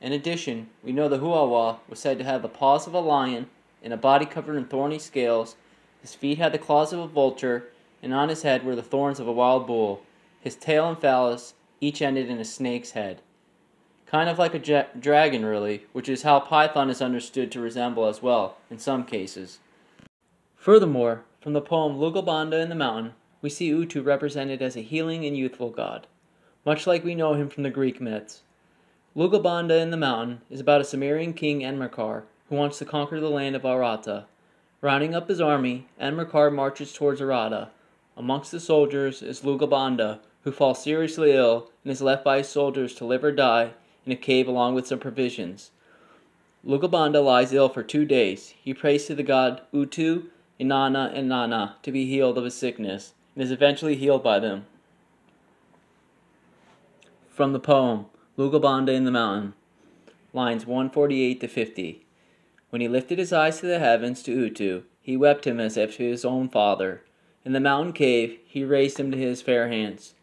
In addition, we know the Huwawa was said to have the paws of a lion, and a body covered in thorny scales. His feet had the claws of a vulture, and on his head were the thorns of a wild bull. His tail and phallus each ended in a snake's head. Kind of like a dragon, really, which is how Python is understood to resemble as well, in some cases. Furthermore, from the poem Lugalbanda in the Mountain, we see Utu represented as a healing and youthful god, much like we know him from the Greek myths. Lugalbanda in the Mountain is about a Sumerian king Enmerkar, who wants to conquer the land of Arata. Rounding up his army, Enmerkar marches towards Arata. Amongst the soldiers is Lugalbanda, who falls seriously ill and is left by his soldiers to live or die in a cave along with some provisions. Lugalbanda lies ill for 2 days. He prays to the god Utu, Inanna, and Nana to be healed of his sickness, and is eventually healed by them. From the poem Lugalbanda in the Mountain, lines 148 to 50. When he lifted his eyes to the heavens to Utu, he wept him as if to his own father. In the mountain cave, he raised him to his fair hands.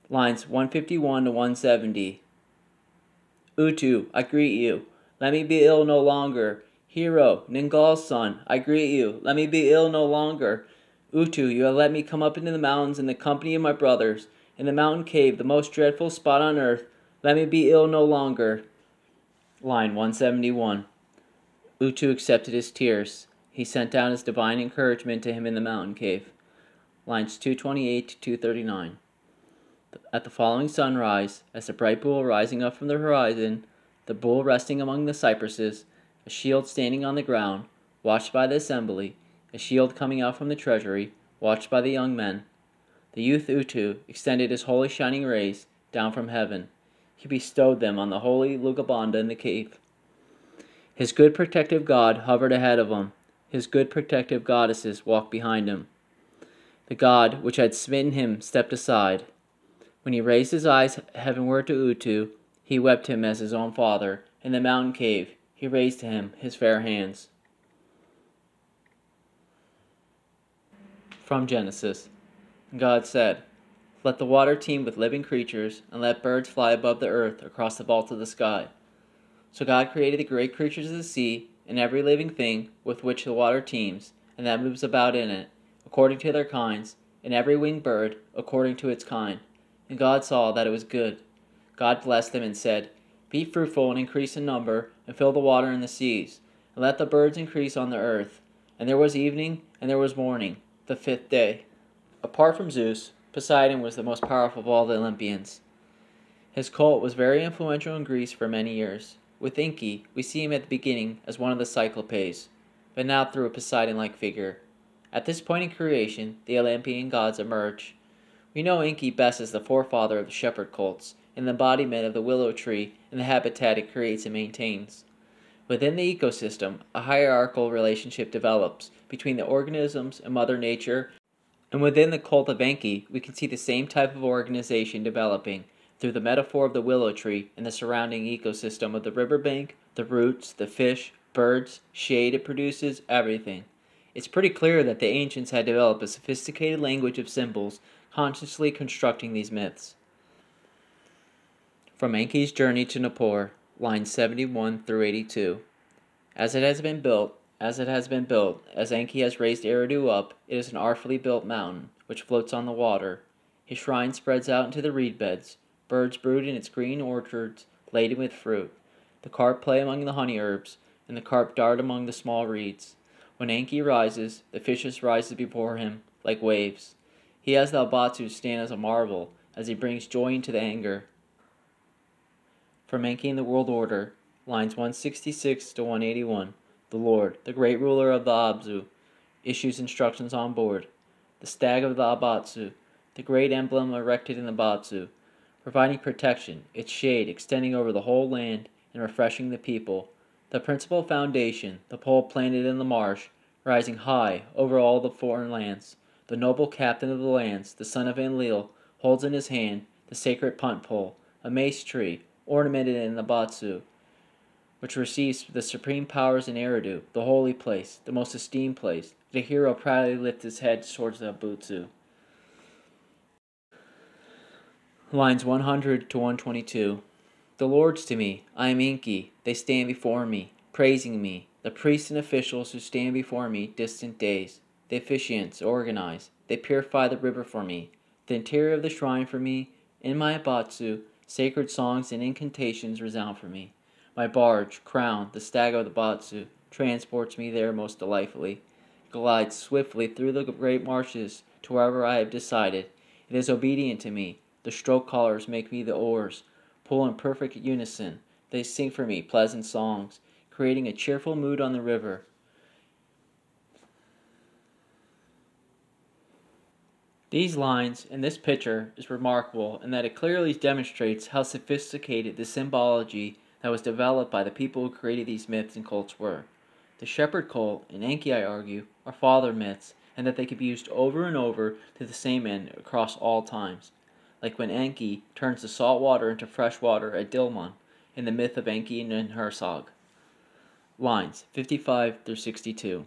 Lines 151 to 170. Utu, I greet you. Let me be ill no longer. Hero, Ningal's son, I greet you. Let me be ill no longer. Utu, you have let me come up into the mountains in the company of my brothers. In the mountain cave, the most dreadful spot on earth. Let me be ill no longer. Line 171. Utu accepted his tears. He sent down his divine encouragement to him in the mountain cave. Lines 228 to 239. At the following sunrise, as the bright bull rising up from the horizon, the bull resting among the cypresses, a shield standing on the ground, watched by the assembly, a shield coming out from the treasury, watched by the young men. The youth Utu extended his holy shining rays down from heaven. He bestowed them on the holy Lugalbanda in the cave. His good protective god hovered ahead of him. His good protective goddesses walked behind him. The god which had smitten him stepped aside. When he raised his eyes heavenward to Utu, he wept him as his own father. In the mountain cave, he raised to him his fair hands. From Genesis. God said, "Let the water teem with living creatures, and let birds fly above the earth across the vault of the sky." So God created the great creatures of the sea, and every living thing with which the water teems, and that moves about in it, according to their kinds, and every winged bird according to its kind. And God saw that it was good. God blessed them and said, "Be fruitful and increase in number, and fill the water in the seas, and let the birds increase on the earth." And there was evening, and there was morning, the 5th day. Apart from Zeus, Poseidon was the most powerful of all the Olympians. His cult was very influential in Greece for many years. With Enki, we see him at the beginning as one of the Cyclopes, but now through a Poseidon-like figure. At this point in creation, the Olympian gods emerge. We know Enki best as the forefather of the shepherd cults, and the embodiment of the willow tree and the habitat it creates and maintains. Within the ecosystem, a hierarchical relationship develops between the organisms and Mother Nature, and within the cult of Enki, we can see the same type of organization developing through the metaphor of the willow tree and the surrounding ecosystem of the riverbank, the roots, the fish, birds, shade it produces, everything. It's pretty clear that the ancients had developed a sophisticated language of symbols, consciously constructing these myths. From Enki's Journey to Nippur, lines 71 through 82. As it has been built, as Enki has raised Eridu up, it is an artfully built mountain, which floats on the water. His shrine spreads out into the reed beds. Birds brood in its green orchards, laden with fruit. The carp play among the honey herbs, and the carp dart among the small reeds. When Enki rises, the fishes rise before him, like waves. He has the abzu stand as a marvel, as he brings joy into the anger. From Enki in the World Order, lines 166 to 181. The Lord, the great ruler of the abzu, issues instructions on board. The stag of the abzu, the great emblem erected in the abzu, providing protection, its shade extending over the whole land and refreshing the people. The principal foundation, the pole planted in the marsh, rising high over all the foreign lands. The noble captain of the lands, the son of Enlil, holds in his hand the sacred punt pole, a mace tree, ornamented in the abzu, which receives the supreme powers in Eridu, the holy place, the most esteemed place. The hero proudly lifts his head towards the abzu. Lines 100 to 122. The lords to me, I am Enki, they stand before me, praising me. The priests and officials who stand before me distant days. The officiants organize, they purify the river for me, the interior of the shrine for me. In my abzu, sacred songs and incantations resound for me. My barge, crowned, the stag of the abzu, transports me there most delightfully. It glides swiftly through the great marshes to wherever I have decided. It is obedient to me. The stroke collars make me the oars, pull in perfect unison. They sing for me pleasant songs, creating a cheerful mood on the river. These lines and this picture is remarkable in that it clearly demonstrates how sophisticated the symbology that was developed by the people who created these myths and cults were. The shepherd cult and Enki, I argue, are father myths, and that they could be used over and over to the same end across all times. Like when Enki turns the salt water into fresh water at Dilmun in the myth of Enki and Hersog. Lines 55 through 62.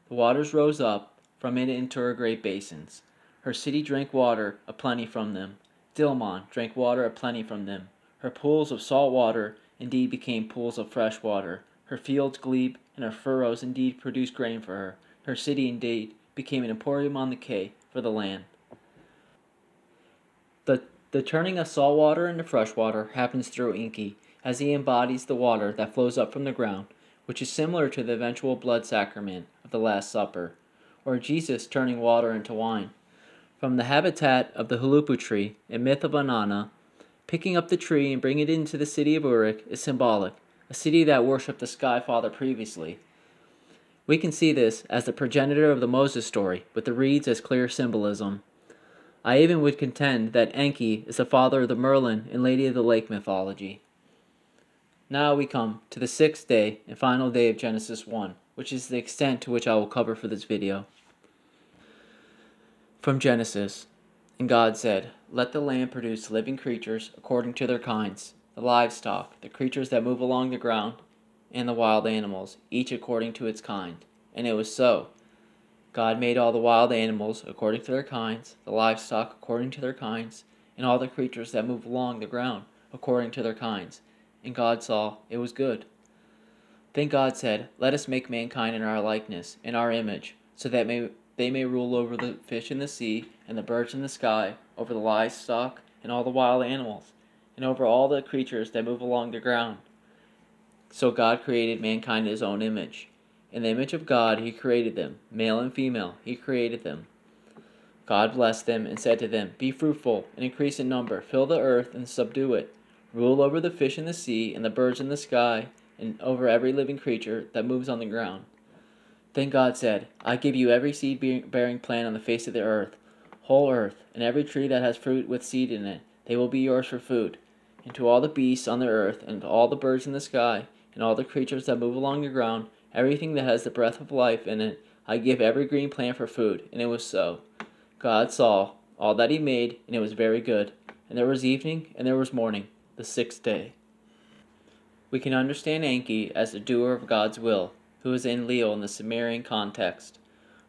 The waters rose up from it into her great basins. Her city drank water aplenty from them. Dilmun drank water aplenty from them. Her pools of salt water indeed became pools of fresh water. Her fields glebe, and her furrows indeed produced grain for her. Her city indeed became an emporium on the quay for the land. The turning of salt water into fresh water happens through Enki, as he embodies the water that flows up from the ground, which is similar to the eventual blood sacrament of the Last Supper, or Jesus turning water into wine. From the habitat of the huluppu tree in myth of Anana, picking up the tree and bringing it into the city of Uruk is symbolic, a city that worshipped the Sky Father previously. We can see this as the progenitor of the Moses story, with the reeds as clear symbolism. I even would contend that Enki is the father of the Merlin and Lady of the Lake mythology. Now we come to the sixth day and final day of Genesis 1, which is the extent to which I will cover for this video. From Genesis, and God said, "Let the land produce living creatures according to their kinds, the livestock, the creatures that move along the ground, and the wild animals, each according to its kind." And it was so. God made all the wild animals according to their kinds, the livestock according to their kinds, and all the creatures that move along the ground according to their kinds. And God saw it was good. Then God said, "Let us make mankind in our likeness, in our image, so that they may rule over the fish in the sea, and the birds in the sky, over the livestock, and all the wild animals, and over all the creatures that move along the ground." So God created mankind in his own image. In the image of God he created them, male and female he created them. God blessed them and said to them, "Be fruitful and increase in number, fill the earth and subdue it. Rule over the fish in the sea and the birds in the sky, and over every living creature that moves on the ground." Then God said, "I give you every seed-bearing plant on the face of the earth, whole earth, and every tree that has fruit with seed in it. They will be yours for food. And to all the beasts on the earth, and to all the birds in the sky, and all the creatures that move along the ground, everything that has the breath of life in it, I give every green plant for food." And it was so. God saw all that he made, and it was very good. And there was evening, and there was morning, the sixth day. We can understand Enki as the doer of God's will, who is Enlil in the Sumerian context.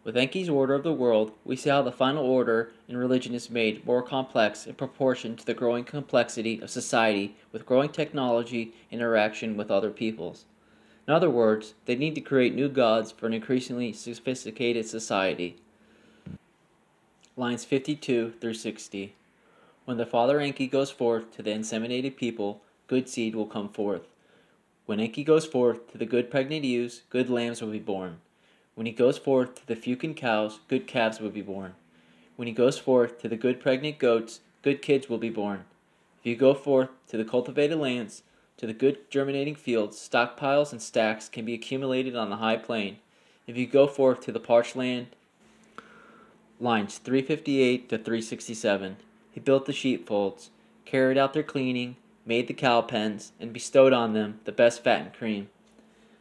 With Enki's order of the world, we see how the final order in religion is made more complex in proportion to the growing complexity of society with growing technology and interaction with other peoples. In other words, they need to create new gods for an increasingly sophisticated society. Lines 52 through 60. When the father Enki goes forth to the inseminated people, good seed will come forth. When Enki goes forth to the good pregnant ewes, good lambs will be born. When he goes forth to the fecund cows, good calves will be born. When he goes forth to the good pregnant goats, good kids will be born. If you go forth to the cultivated lands, to the good germinating fields, stockpiles and stacks can be accumulated on the high plain. If you go forth to the parched land. Lines 358 to 367. He built the sheepfolds. carried out their cleaning, made the cow pens, and bestowed on them the best fat and cream,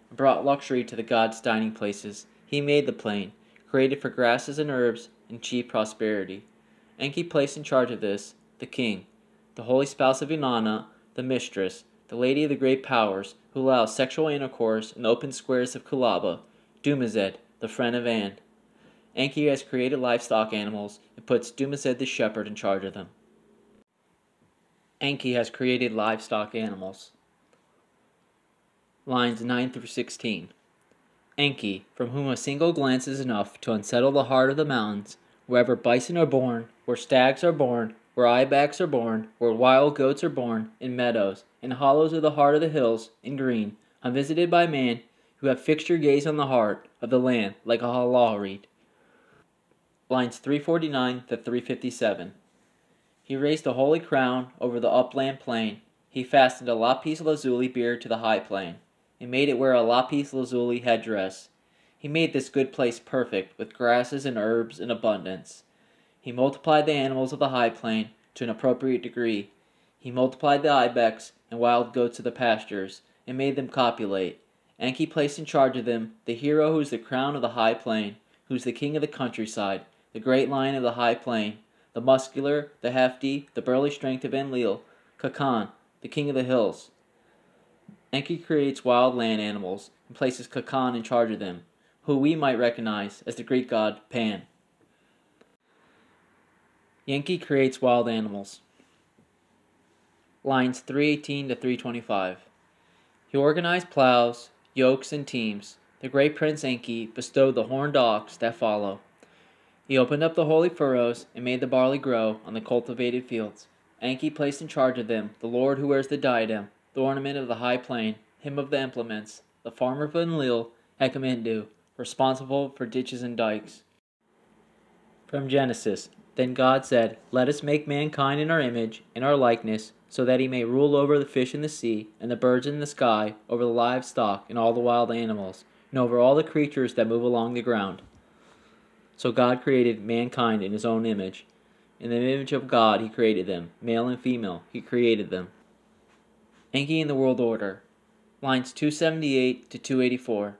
and brought luxury to the gods' dining places. He made the plain, created for grasses and herbs, and cheap prosperity. Enki placed in charge of this the king, the holy spouse of Inanna, the mistress, the lady of the great powers, who allows sexual intercourse in the open squares of Kulaba, Dumazed, the friend of An. Enki has created livestock animals and puts Dumazed the shepherd in charge of them. Enki has created livestock animals. Lines 9 through 16. Enki, from whom a single glance is enough to unsettle the heart of the mountains, wherever bison are born, where stags are born, where ibex are born, where wild goats are born, in meadows, in hollows of the heart of the hills, in green, unvisited by man, who have fixed your gaze on the heart of the land like a halal reed. Lines 349 to 357. He raised a holy crown over the upland plain. He fastened a lapis lazuli beard to the high plain, and made it wear a lapis lazuli headdress. He made this good place perfect, with grasses and herbs in abundance. He multiplied the animals of the high plain to an appropriate degree. He multiplied the ibex and wild goats of the pastures, and made them copulate. Enki placed in charge of them the hero who is the crown of the high plain, who is the king of the countryside, the great lion of the high plain, the muscular, the hefty, the burly strength of Enlil, Kakan, the king of the hills. Enki creates wild land animals and places Kakan in charge of them, who we might recognize as the Greek god Pan. Enki creates wild animals. Lines 318 to 325. He organized plows, yokes, and teams. The great prince Enki bestowed the horned ox that follow. He opened up the holy furrows and made the barley grow on the cultivated fields. Enki placed in charge of them the lord who wears the diadem, the ornament of the high plain, him of the implements, the farmer of Enlil, Hekamindu, responsible for ditches and dikes. From Genesis. Then God said, "Let us make mankind in our image, in our likeness, so that he may rule over the fish in the sea, and the birds in the sky, over the livestock and all the wild animals, and over all the creatures that move along the ground." So God created mankind in his own image. In the image of God he created them, male and female, he created them. Enki in the world order. Lines 278 to 284.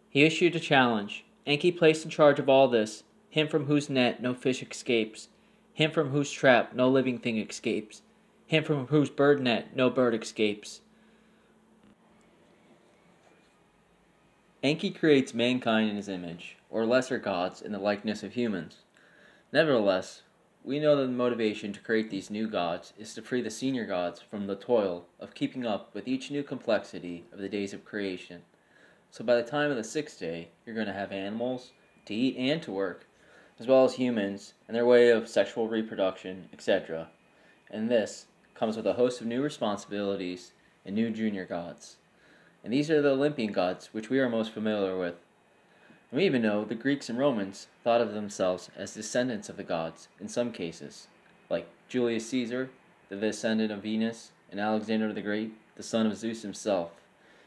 He issued a challenge. Enki placed in charge of all this, him from whose net no fish escapes, him from whose trap no living thing escapes, him from whose bird net no bird escapes. Enki creates mankind in his image, or lesser gods in the likeness of humans. Nevertheless, we know that the motivation to create these new gods is to free the senior gods from the toil of keeping up with each new complexity of the days of creation. So by the time of the sixth day, you're going to have animals to eat and to work, as well as humans and their way of sexual reproduction, etc. And this comes with a host of new responsibilities and new junior gods. And these are the Olympian gods, which we are most familiar with. And we even know the Greeks and Romans thought of themselves as descendants of the gods in some cases, like Julius Caesar, the descendant of Venus, and Alexander the Great, the son of Zeus himself.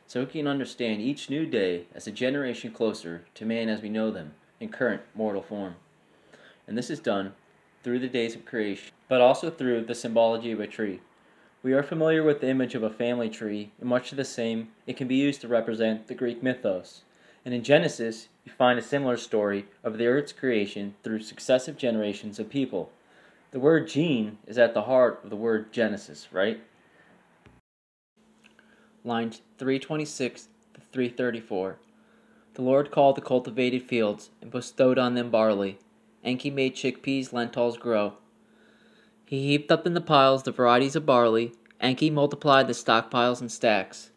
So we can understand each new day as a generation closer to man as we know them in current mortal form. And this is done through the days of creation, but also through the symbology of a tree. We are familiar with the image of a family tree, and much the same, it can be used to represent the Greek mythos. And in Genesis, you find a similar story of the earth's creation through successive generations of people. The word gene is at the heart of the word Genesis, right? Lines 326 to 334. The Lord called the cultivated fields and bestowed on them barley. Enki made chickpeas, lentils grow. He heaped up in the piles the varieties of barley. Enki multiplied the stockpiles and stacks.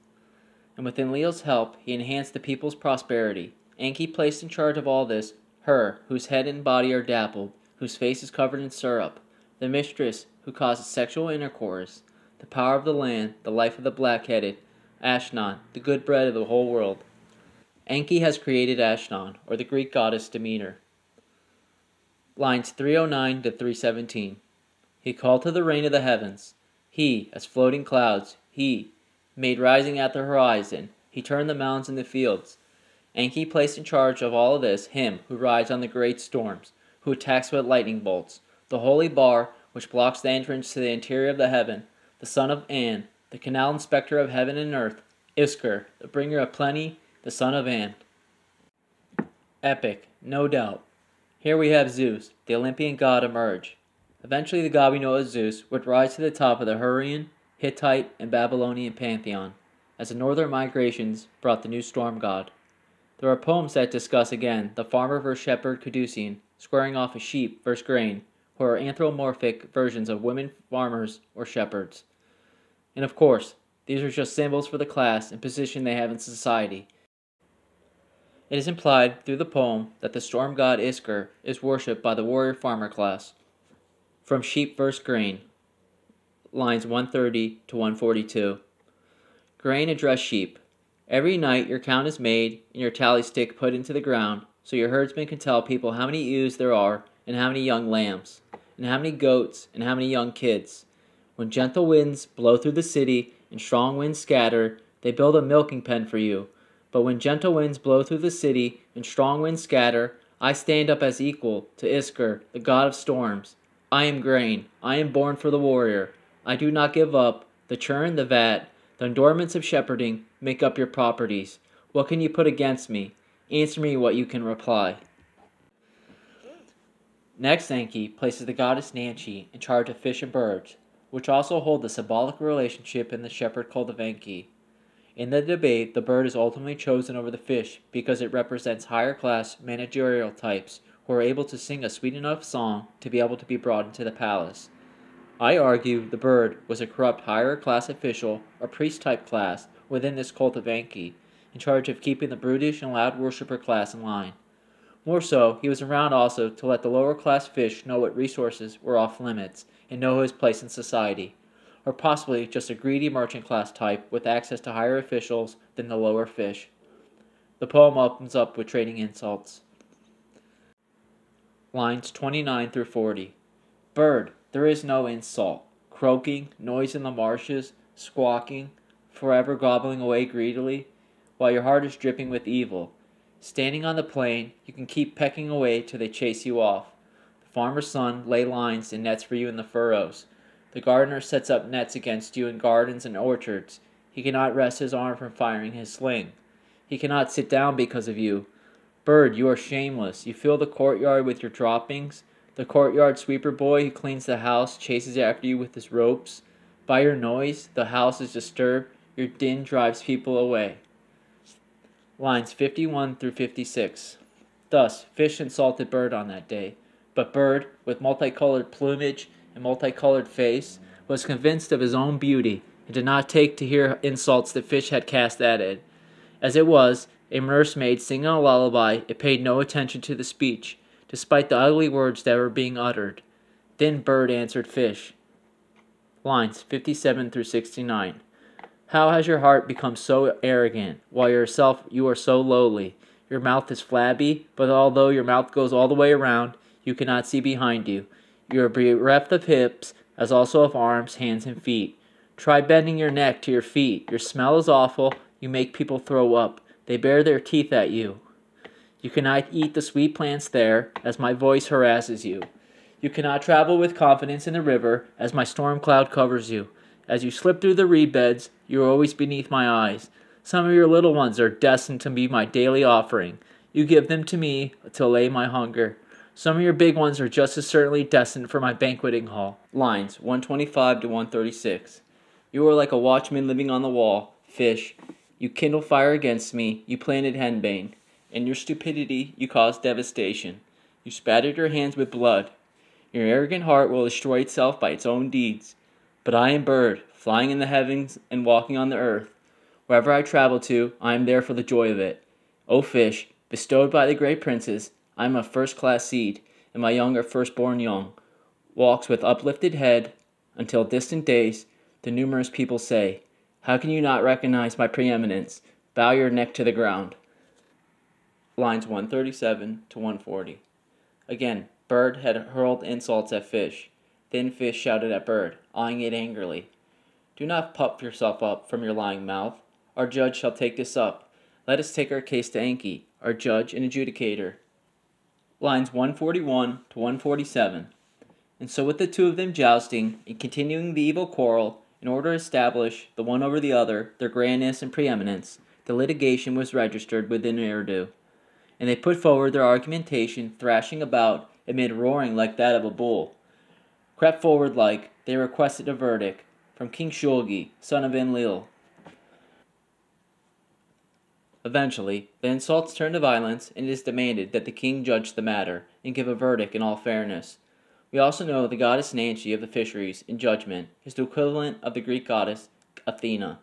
And with Enlil's help, he enhanced the people's prosperity. Enki placed in charge of all this her, whose head and body are dappled, whose face is covered in syrup, the mistress, who causes sexual intercourse, the power of the land, the life of the black-headed, Ashnan, the good bread of the whole world. Enki has created Ashnan, or the Greek goddess Demeter. Lines 309 to 317. He called to the rain of the heavens. He, as floating clouds, he, made rising at the horizon. He turned the mountains into fields. Enki placed in charge of all of this him who rides on the great storms, who attacks with lightning bolts, the holy bar which blocks the entrance to the interior of the heaven, the son of An, the canal inspector of heaven and earth, Iskar, the bringer of plenty, the son of An. Epic, no doubt. Here we have Zeus, the Olympian god, emerge. Eventually the god we know as Zeus would rise to the top of the Hurrian, Hittite, and Babylonian pantheon, as the northern migrations brought the new storm god. There are poems that discuss again the farmer versus shepherd caducean, squaring off a sheep versus grain, who are anthropomorphic versions of women farmers or shepherds. And of course, these are just symbols for the class and position they have in society. It is implied through the poem that the storm god Iskar is worshipped by the warrior farmer class. From Sheep vs. Grain, lines 130 to 142. Grain address sheep. Every night your count is made and your tally stick put into the ground, so your herdsman can tell people how many ewes there are and how many young lambs, and how many goats and how many young kids. When gentle winds blow through the city and strong winds scatter, they build a milking pen for you. But when gentle winds blow through the city and strong winds scatter, I stand up as equal to Iskar, the god of storms. I am grain. I am born for the warrior. I do not give up. The churn, the vat, the endowments of shepherding make up your properties. What can you put against me? Answer me what you can reply. Next, Enki places the goddess Nanchi in charge of fish and birds, which also hold the symbolic relationship in the shepherd cult of Enki. In the debate, the bird is ultimately chosen over the fish because it represents higher class managerial types who are able to sing a sweet enough song to be able to be brought into the palace. I argue the bird was a corrupt higher class official or priest type class within this cult of Enki, in charge of keeping the brutish and loud worshipper class in line. More so, he was around also to let the lower class fish know what resources were off limits and know his place in society, or possibly just a greedy merchant class type with access to higher officials than the lower fish. The poem opens up with trading insults. Lines 29 through 40. Bird, there is no insult. Croaking, noise in the marshes, squawking, forever gobbling away greedily, while your heart is dripping with evil. Standing on the plain, you can keep pecking away till they chase you off. The farmer's son lay lines and nets for you in the furrows. The gardener sets up nets against you in gardens and orchards. He cannot rest his arm from firing his sling. He cannot sit down because of you. Bird, you are shameless. You fill the courtyard with your droppings. The courtyard sweeper boy who cleans the house chases after you with his ropes. By your noise, the house is disturbed. Your din drives people away. Lines 51 through 56. Thus, fish insulted bird on that day. But bird, with multicolored plumage and multicolored face, was convinced of his own beauty and did not take to hear insults that fish had cast at it. As it was, a nursemaid singing a lullaby, it paid no attention to the speech, despite the ugly words that were being uttered. Then bird answered fish. Lines 57 through 69. How has your heart become so arrogant, while yourself you are so lowly? Your mouth is flabby, but although your mouth goes all the way around, you cannot see behind you. You are bereft of hips, as also of arms, hands, and feet. Try bending your neck to your feet. Your smell is awful. You make people throw up. They bare their teeth at you. You cannot eat the sweet plants there, as my voice harasses you. You cannot travel with confidence in the river, as my storm cloud covers you. As you slip through the reed beds, you are always beneath my eyes. Some of your little ones are destined to be my daily offering. You give them to me to allay my hunger. Some of your big ones are just as certainly destined for my banqueting hall. Lines 125 to 136. You are like a watchman living on the wall, fish. You kindle fire against me, you planted henbane. In your stupidity, you caused devastation. You spattered your hands with blood. Your arrogant heart will destroy itself by its own deeds. But I am bird, flying in the heavens and walking on the earth. Wherever I travel to, I am there for the joy of it. O fish, bestowed by the great princes, I am a first-class seed, and my young are firstborn young. Walks with uplifted head, until distant days, the numerous people say, how can you not recognize my preeminence? Bow your neck to the ground. Lines 137 to 140. Again, bird had hurled insults at fish. Then fish shouted at bird, eyeing it angrily. Do not puff yourself up from your lying mouth. Our judge shall take this up. Let us take our case to Enki, our judge and adjudicator. Lines 141 to 147. And so with the two of them jousting and continuing the evil quarrel, in order to establish, the one over the other, their grandness and preeminence, the litigation was registered within Eridu, and they put forward their argumentation, thrashing about, amid roaring like that of a bull. Crept forward like, they requested a verdict, from King Shulgi, son of Enlil. Eventually, the insults turned to violence, and it is demanded that the king judge the matter, and give a verdict in all fairness. We also know the goddess Nancy of the fisheries, in judgment, is the equivalent of the Greek goddess Athena.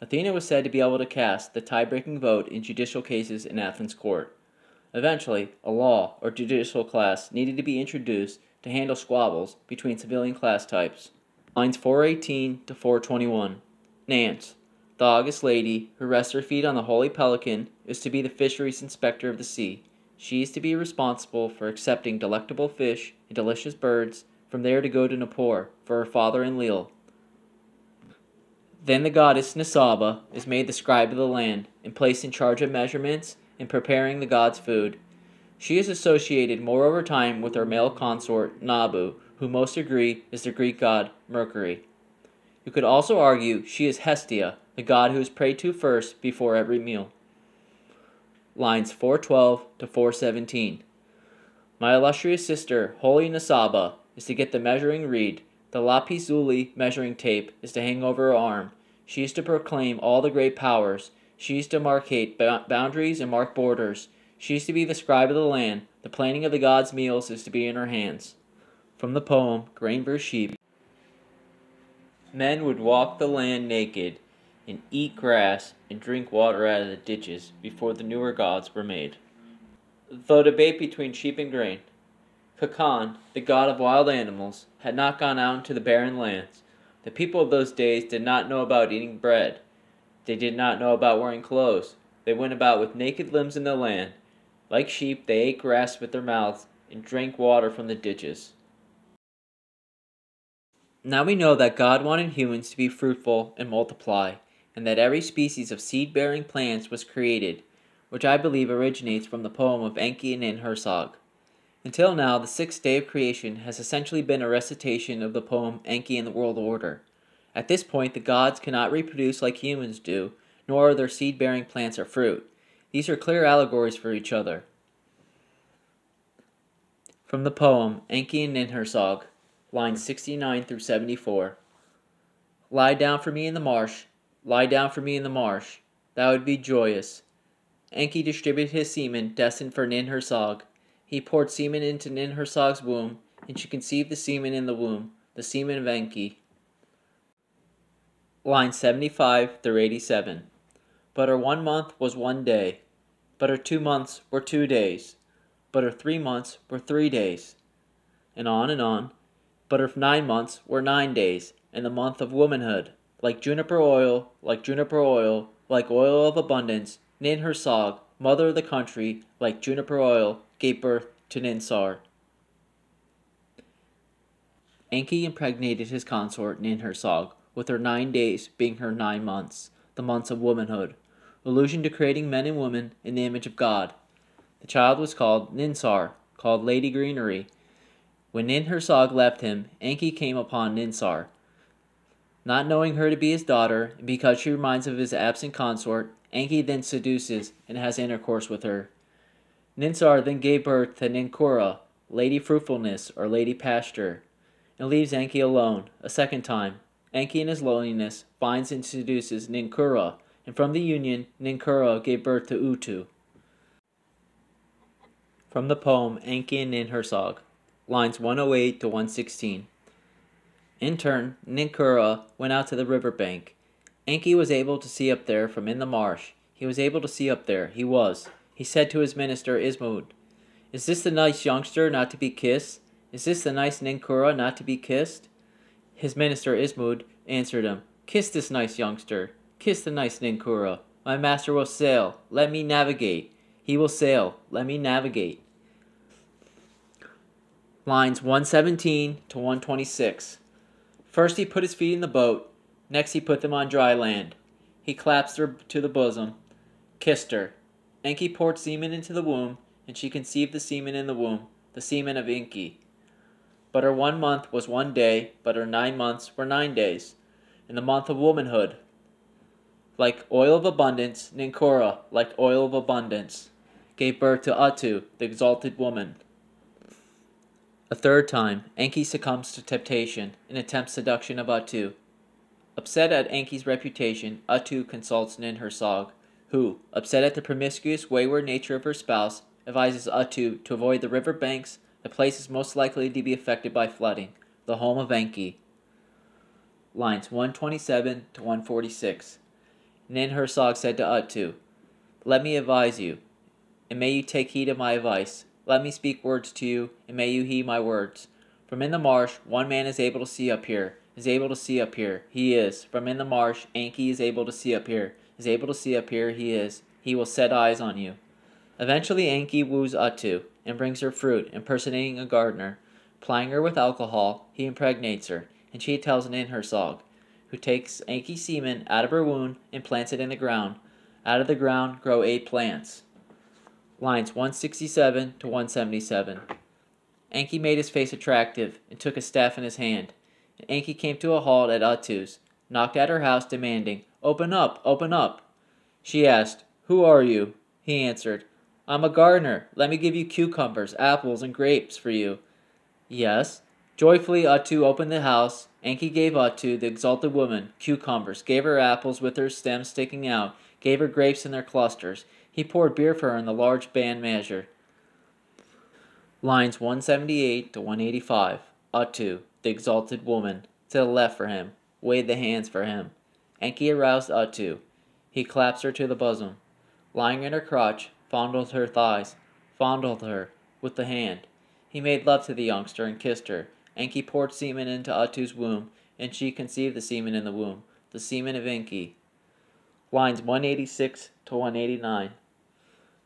Athena was said to be able to cast the tie-breaking vote in judicial cases in Athens' court. Eventually, a law or judicial class needed to be introduced to handle squabbles between civilian class types. Lines 418 to 421. Nance, the august lady who rests her feet on the holy pelican, is to be the fisheries inspector of the sea. She is to be responsible for accepting delectable fish and delicious birds, from there to go to Nippur for her father Enlil. Then the goddess Nisaba is made the scribe of the land, and placed in charge of measurements and preparing the god's food. She is associated more over time with her male consort Nabu, who most agree is the Greek god Mercury. You could also argue she is Hestia, the god who is prayed to first before every meal. Lines 412 to 417. My illustrious sister, holy Nisaba, is to get the measuring reed. The lapis measuring tape is to hang over her arm. She is to proclaim all the great powers. She is to marcate boundaries and mark borders. She is to be the scribe of the land. The planning of the gods' meals is to be in her hands. From the poem, Grain vs. Sheep. Men would walk the land naked, and eat grass and drink water out of the ditches before the newer gods were made. Though debate between sheep and grain, Kakan, the god of wild animals, had not gone out into the barren lands. The people of those days did not know about eating bread. They did not know about wearing clothes. They went about with naked limbs in the land. Like sheep, they ate grass with their mouths and drank water from the ditches. Now we know that God wanted humans to be fruitful and multiply, and that every species of seed-bearing plants was created, which I believe originates from the poem of Enki and Herzog. Until now, the sixth day of creation has essentially been a recitation of the poem Enki and the World Order. At this point, the gods cannot reproduce like humans do, nor are their seed-bearing plants or fruit. These are clear allegories for each other. From the poem Enki and Herzog, lines 69 through 74. Lie down for me in the marsh, lie down for me in the marsh, that would be joyous. Enki distributed his semen destined for Ninhursag. He poured semen into Ninhursag's womb, and she conceived the semen in the womb, the semen of Enki. Lines 75 through 87. But her 1 month was 1 day, but her 2 months were 2 days, but her 3 months were 3 days, and on, but her 9 months were 9 days, and the month of womanhood, like juniper oil, like oil of abundance, Ninhursag, mother of the country, like juniper oil, gave birth to Ninsar. Enki impregnated his consort Ninhursag, with her 9 days being her 9 months, the months of womanhood, allusion to creating men and women in the image of God. The child was called Ninsar, called Lady Greenery. When Ninhursag left him, Enki came upon Ninsar. Not knowing her to be his daughter, and because she reminds of his absent consort, Enki then seduces and has intercourse with her. Ninsar then gave birth to Ninkura, Lady Fruitfulness or Lady Pasture, and leaves Enki alone a second time. Enki in his loneliness finds and seduces Ninkura, and from the union, Ninkura gave birth to Utu. From the poem Enki and Ninhursag, lines 108 to 116. In turn, Ninkura went out to the river bank. Enki was able to see up there from in the marsh. He was able to see up there. He said to his minister Isimud, "Is this the nice youngster not to be kissed? Is this the nice Ninkura not to be kissed?" His minister Isimud answered him, "Kiss this nice youngster. Kiss the nice Ninkura. My master will sail. Let me navigate. He will sail. Let me navigate." Lines 117 to 126. First he put his feet in the boat. Next he put them on dry land. He clasped her to the bosom, kissed her. Enki poured semen into the womb, and she conceived the semen in the womb, the semen of Enki. But her 1 month was 1 day, but her 9 months were 9 days. In the month of womanhood, like oil of abundance, Ninkora, like oil of abundance, gave birth to Attu, the exalted woman. A third time, Enki succumbs to temptation and attempts seduction of Attu. Upset at Enki's reputation, Attu consults Ninhursag, who, upset at the promiscuous, wayward nature of her spouse, advises Attu to avoid the river banks, the places most likely to be affected by flooding, the home of Enki. Lines 127 to 146. Ninhursag said to Attu, "Let me advise you, and may you take heed of my advice. Let me speak words to you, and may you heed my words. From in the marsh, one man is able to see up here, he is. From in the marsh, Enki is able to see up here, he is. He will set eyes on you." Eventually Enki woos Attu, and brings her fruit, impersonating a gardener. Plying her with alcohol, he impregnates her, and she tells Ninhursag, who takes Enki's semen out of her womb and plants it in the ground. Out of the ground grow 8 plants. Lines 167 to 177. Enki made his face attractive and took a staff in his hand. And Enki came to a halt at Attu's, knocked at her house, demanding, "Open up, open up." She asked, "Who are you?" He answered, "I'm a gardener. Let me give you cucumbers, apples, and grapes for you." "Yes." Joyfully Attu opened the house. Enki gave Attu, the exalted woman, cucumbers, gave her apples with their stems sticking out, gave her grapes in their clusters. He poured beer for her in the large band measure. Lines 178 to 185. Attu, the exalted woman, to the left for him, waved the hands for him. Enki aroused Attu. He clasped her to the bosom. Lying in her crotch, fondled her thighs, fondled her with the hand. He made love to the youngster and kissed her. Enki poured semen into Attu's womb, and she conceived the semen in the womb, the semen of Enki. Lines 186 to 189.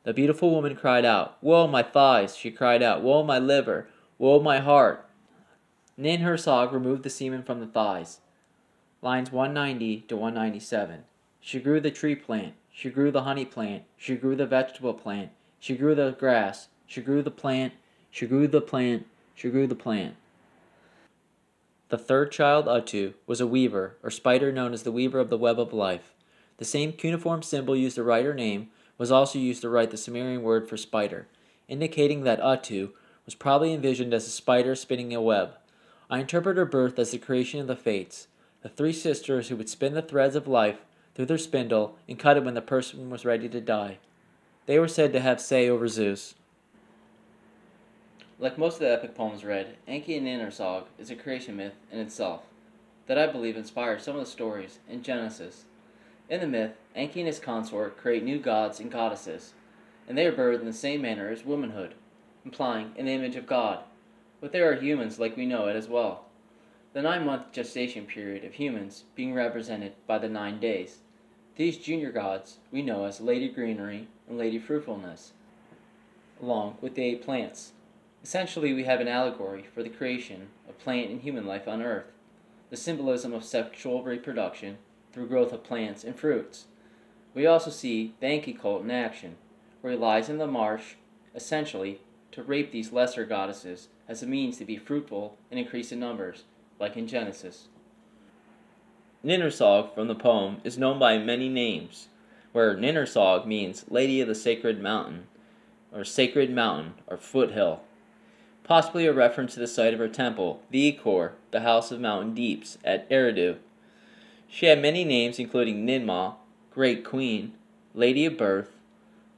The beautiful woman cried out, "Woe, my thighs!" She cried out, "Woe, my liver! Woe, my heart!" Ninhursag removed the semen from the thighs. Lines 190 to 197. She grew the tree plant. She grew the honey plant. She grew the vegetable plant. She grew the grass. She grew the plant. She grew the plant. She grew the plant. The third child, Attu, was a weaver, or spider, known as the weaver of the web of life. The same cuneiform symbol used to write her name was also used to write the Sumerian word for spider, indicating that Attu was probably envisioned as a spider spinning a web. I interpret her birth as the creation of the Fates, the 3 sisters who would spin the threads of life through their spindle and cut it when the person was ready to die. They were said to have say over Zeus. Like most of the epic poems read, Enki and Ninhursag is a creation myth in itself that I believe inspired some of the stories in Genesis. In the myth, Enki and his consort create new gods and goddesses, and they are birthed in the same manner as womanhood, implying an image of God, but they are humans like we know it as well. The 9-month gestation period of humans being represented by the 9 days. These junior gods we know as Lady Greenery and Lady Fruitfulness, along with the 8 plants. Essentially, we have an allegory for the creation of plant and human life on Earth, the symbolism of sexual reproduction through growth of plants and fruits. We also see the Enki cult in action, where he lies in the marsh, essentially to rape these lesser goddesses as a means to be fruitful and increase in numbers, like in Genesis. Ninhursag from the poem is known by many names, where Ninhursag means Lady of the Sacred Mountain, or Foothill, possibly a reference to the site of her temple, the Ikor, the House of Mountain Deeps, at Eridu. She had many names including Ninmah, Great Queen, Lady of Birth,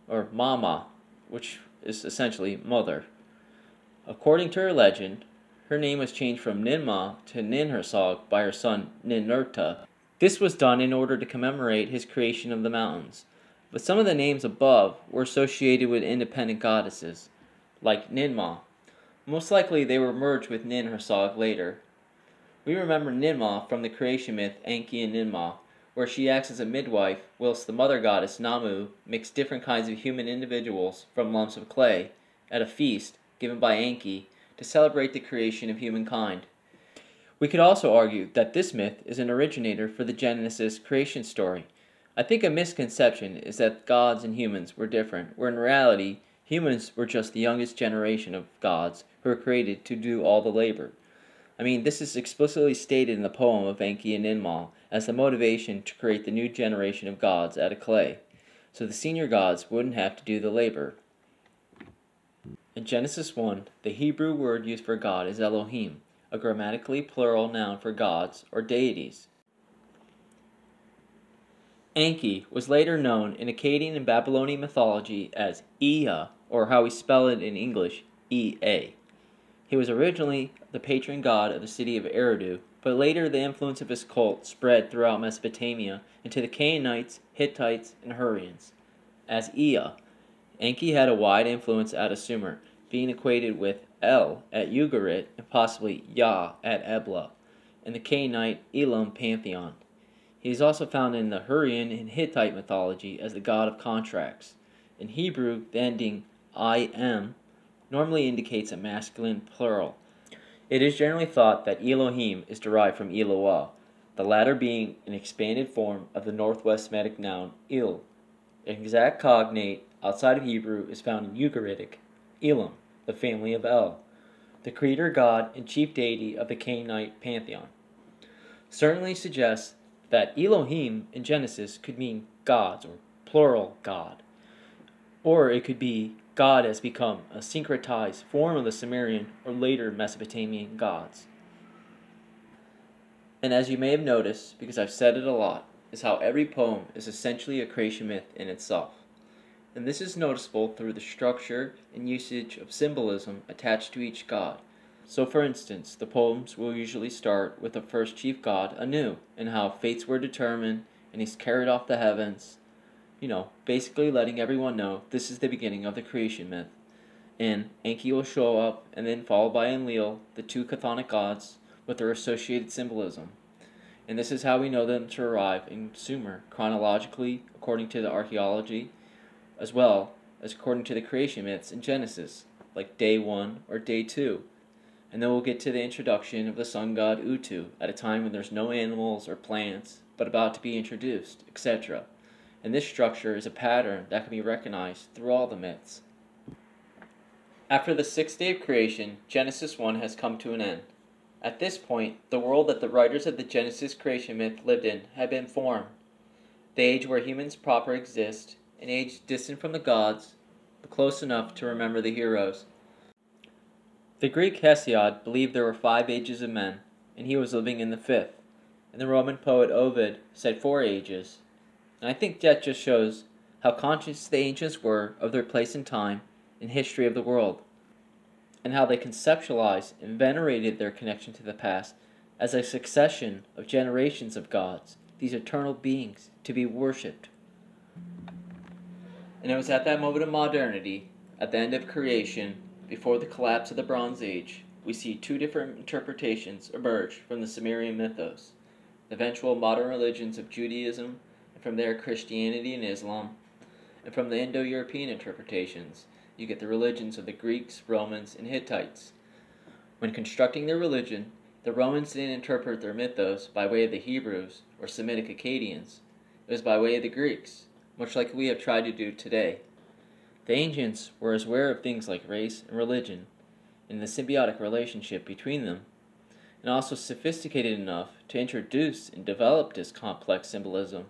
or Mama, which is essentially mother. According to her legend, her name was changed from Ninmah to Ninhursag by her son Ninurta. This was done in order to commemorate his creation of the mountains, but some of the names above were associated with independent goddesses, like Ninmah. Most likely they were merged with Ninhursag later. We remember Ninmah from the creation myth Enki and Ninmah, where she acts as a midwife, whilst the mother goddess Namu mixed different kinds of human individuals from lumps of clay at a feast given by Enki to celebrate the creation of humankind. We could also argue that this myth is an originator for the Genesis creation story. I think a misconception is that gods and humans were different, where in reality, Humans were just the youngest generation of gods who were created to do all the labor. I mean, this is explicitly stated in the poem of Enki and Enlil as the motivation to create the new generation of gods out of clay, so the senior gods wouldn't have to do the labor. In Genesis 1, the Hebrew word used for God is Elohim, a grammatically plural noun for gods or deities. Enki was later known in Akkadian and Babylonian mythology as Ea, or how we spell it in English, E-A. He was originally the patron god of the city of Eridu, but later the influence of his cult spread throughout Mesopotamia into the Canaanites, Hittites, and Hurrians. As Ea, Enki had a wide influence out of Sumer, being equated with El at Ugarit and possibly Yah at Ebla, in the Canaanite Elam pantheon. He is also found in the Hurrian and Hittite mythology as the god of contracts. In Hebrew, the ending I-M normally indicates a masculine plural. It is generally thought that Elohim is derived from Eloah, the latter being an expanded form of the Northwest Semitic noun Il. An exact cognate outside of Hebrew is found in Ugaritic, Elam, the family of El, the creator god and chief deity of the Canaanite pantheon. Certainly suggests that Elohim in Genesis could mean gods, or plural god, or it could be God has become a syncretized form of the Sumerian or later Mesopotamian gods. And as you may have noticed, because I've said it a lot, is how every poem is essentially a creation myth in itself. And this is noticeable through the structure and usage of symbolism attached to each god. So for instance, the poems will usually start with the first chief god, Anu, and how fates were determined, and he's carried off the heavens. Basically letting everyone know this is the beginning of the creation myth. And Enki will show up, and then followed by Enlil, the two chthonic gods, with their associated symbolism. And this is how we know them to arrive in Sumer, chronologically, according to the archaeology, as well as according to the creation myths in Genesis, like day 1 or day 2. And then we'll get to the introduction of the sun god Utu, at a time when there's no animals or plants, but about to be introduced, etc. And this structure is a pattern that can be recognized through all the myths. After the 6th day of creation, Genesis 1 has come to an end. At this point, the world that the writers of the Genesis creation myth lived in had been formed. The age where humans proper exist, an age distant from the gods, but close enough to remember the heroes. The Greek Hesiod believed there were 5 ages of men, and he was living in the 5th, and the Roman poet Ovid said 4 ages. And I think that just shows how conscious the ancients were of their place in time and history of the world, and how they conceptualized and venerated their connection to the past as a succession of generations of gods, these eternal beings to be worshipped. And it was at that moment of modernity, at the end of creation, before the collapse of the Bronze Age, we see 2 different interpretations emerge from the Sumerian mythos, the eventual modern religions of Judaism, and from there Christianity and Islam, and from the Indo-European interpretations, you get the religions of the Greeks, Romans, and Hittites. When constructing their religion, the Romans didn't interpret their mythos by way of the Hebrews or Semitic Akkadians. It was by way of the Greeks, much like we have tried to do today. The ancients were as aware of things like race and religion, and the symbiotic relationship between them, and also sophisticated enough to introduce and develop this complex symbolism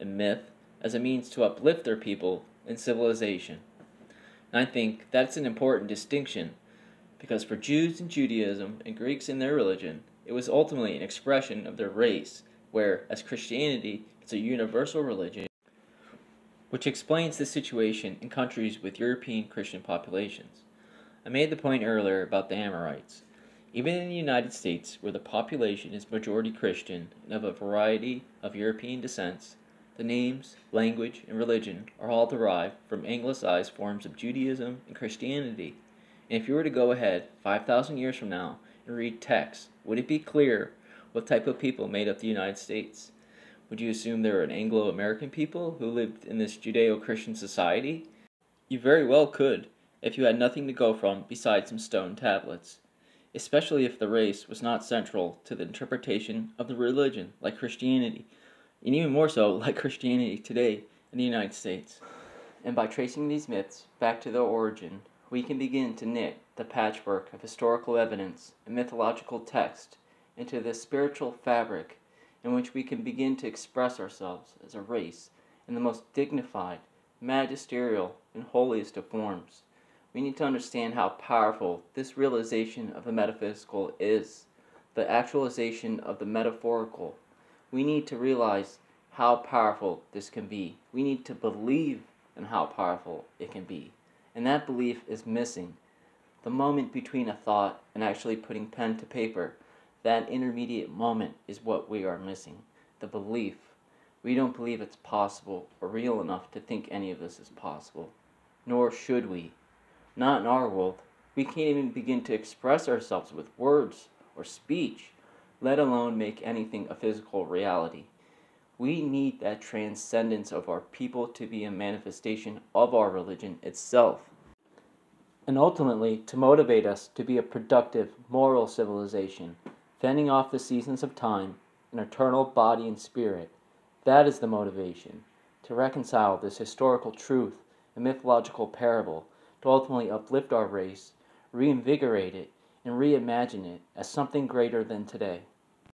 and myth as a means to uplift their people and civilization. And I think that's an important distinction, because for Jews in Judaism and Greeks in their religion, it was ultimately an expression of their race, where, as Christianity, it's a universal religion, which explains the situation in countries with European Christian populations. I made the point earlier about the Amorites. Even in the United States, where the population is majority Christian and of a variety of European descents, the names, language, and religion are all derived from anglicized forms of Judaism and Christianity. And if you were to go ahead 5,000 years from now and read texts, would it be clear what type of people made up the United States? Would you assume they were an Anglo-American people who lived in this Judeo-Christian society? You very well could, if you had nothing to go from besides some stone tablets, especially if the race was not central to the interpretation of the religion, like Christianity, and even more so like Christianity today in the United States. And by tracing these myths back to their origin, we can begin to knit the patchwork of historical evidence and mythological text into this spiritual fabric in which we can begin to express ourselves as a race in the most dignified, magisterial, and holiest of forms. We need to understand how powerful this realization of the metaphysical is, the actualization of the metaphorical. We need to realize how powerful this can be. We need to believe in how powerful it can be. And that belief is missing. The moment between a thought and actually putting pen to paper, that intermediate moment is what we are missing. The belief. We don't believe it's possible or real enough to think any of this is possible. Nor should we. Not in our world. We can't even begin to express ourselves with words or speech, let alone make anything a physical reality. We need that transcendence of our people to be a manifestation of our religion itself, and ultimately to motivate us to be a productive, moral civilization, fending off the seasons of time, an eternal body and spirit. That is the motivation, to reconcile this historical truth and mythological parable, to ultimately uplift our race, reinvigorate it, and reimagine it as something greater than today.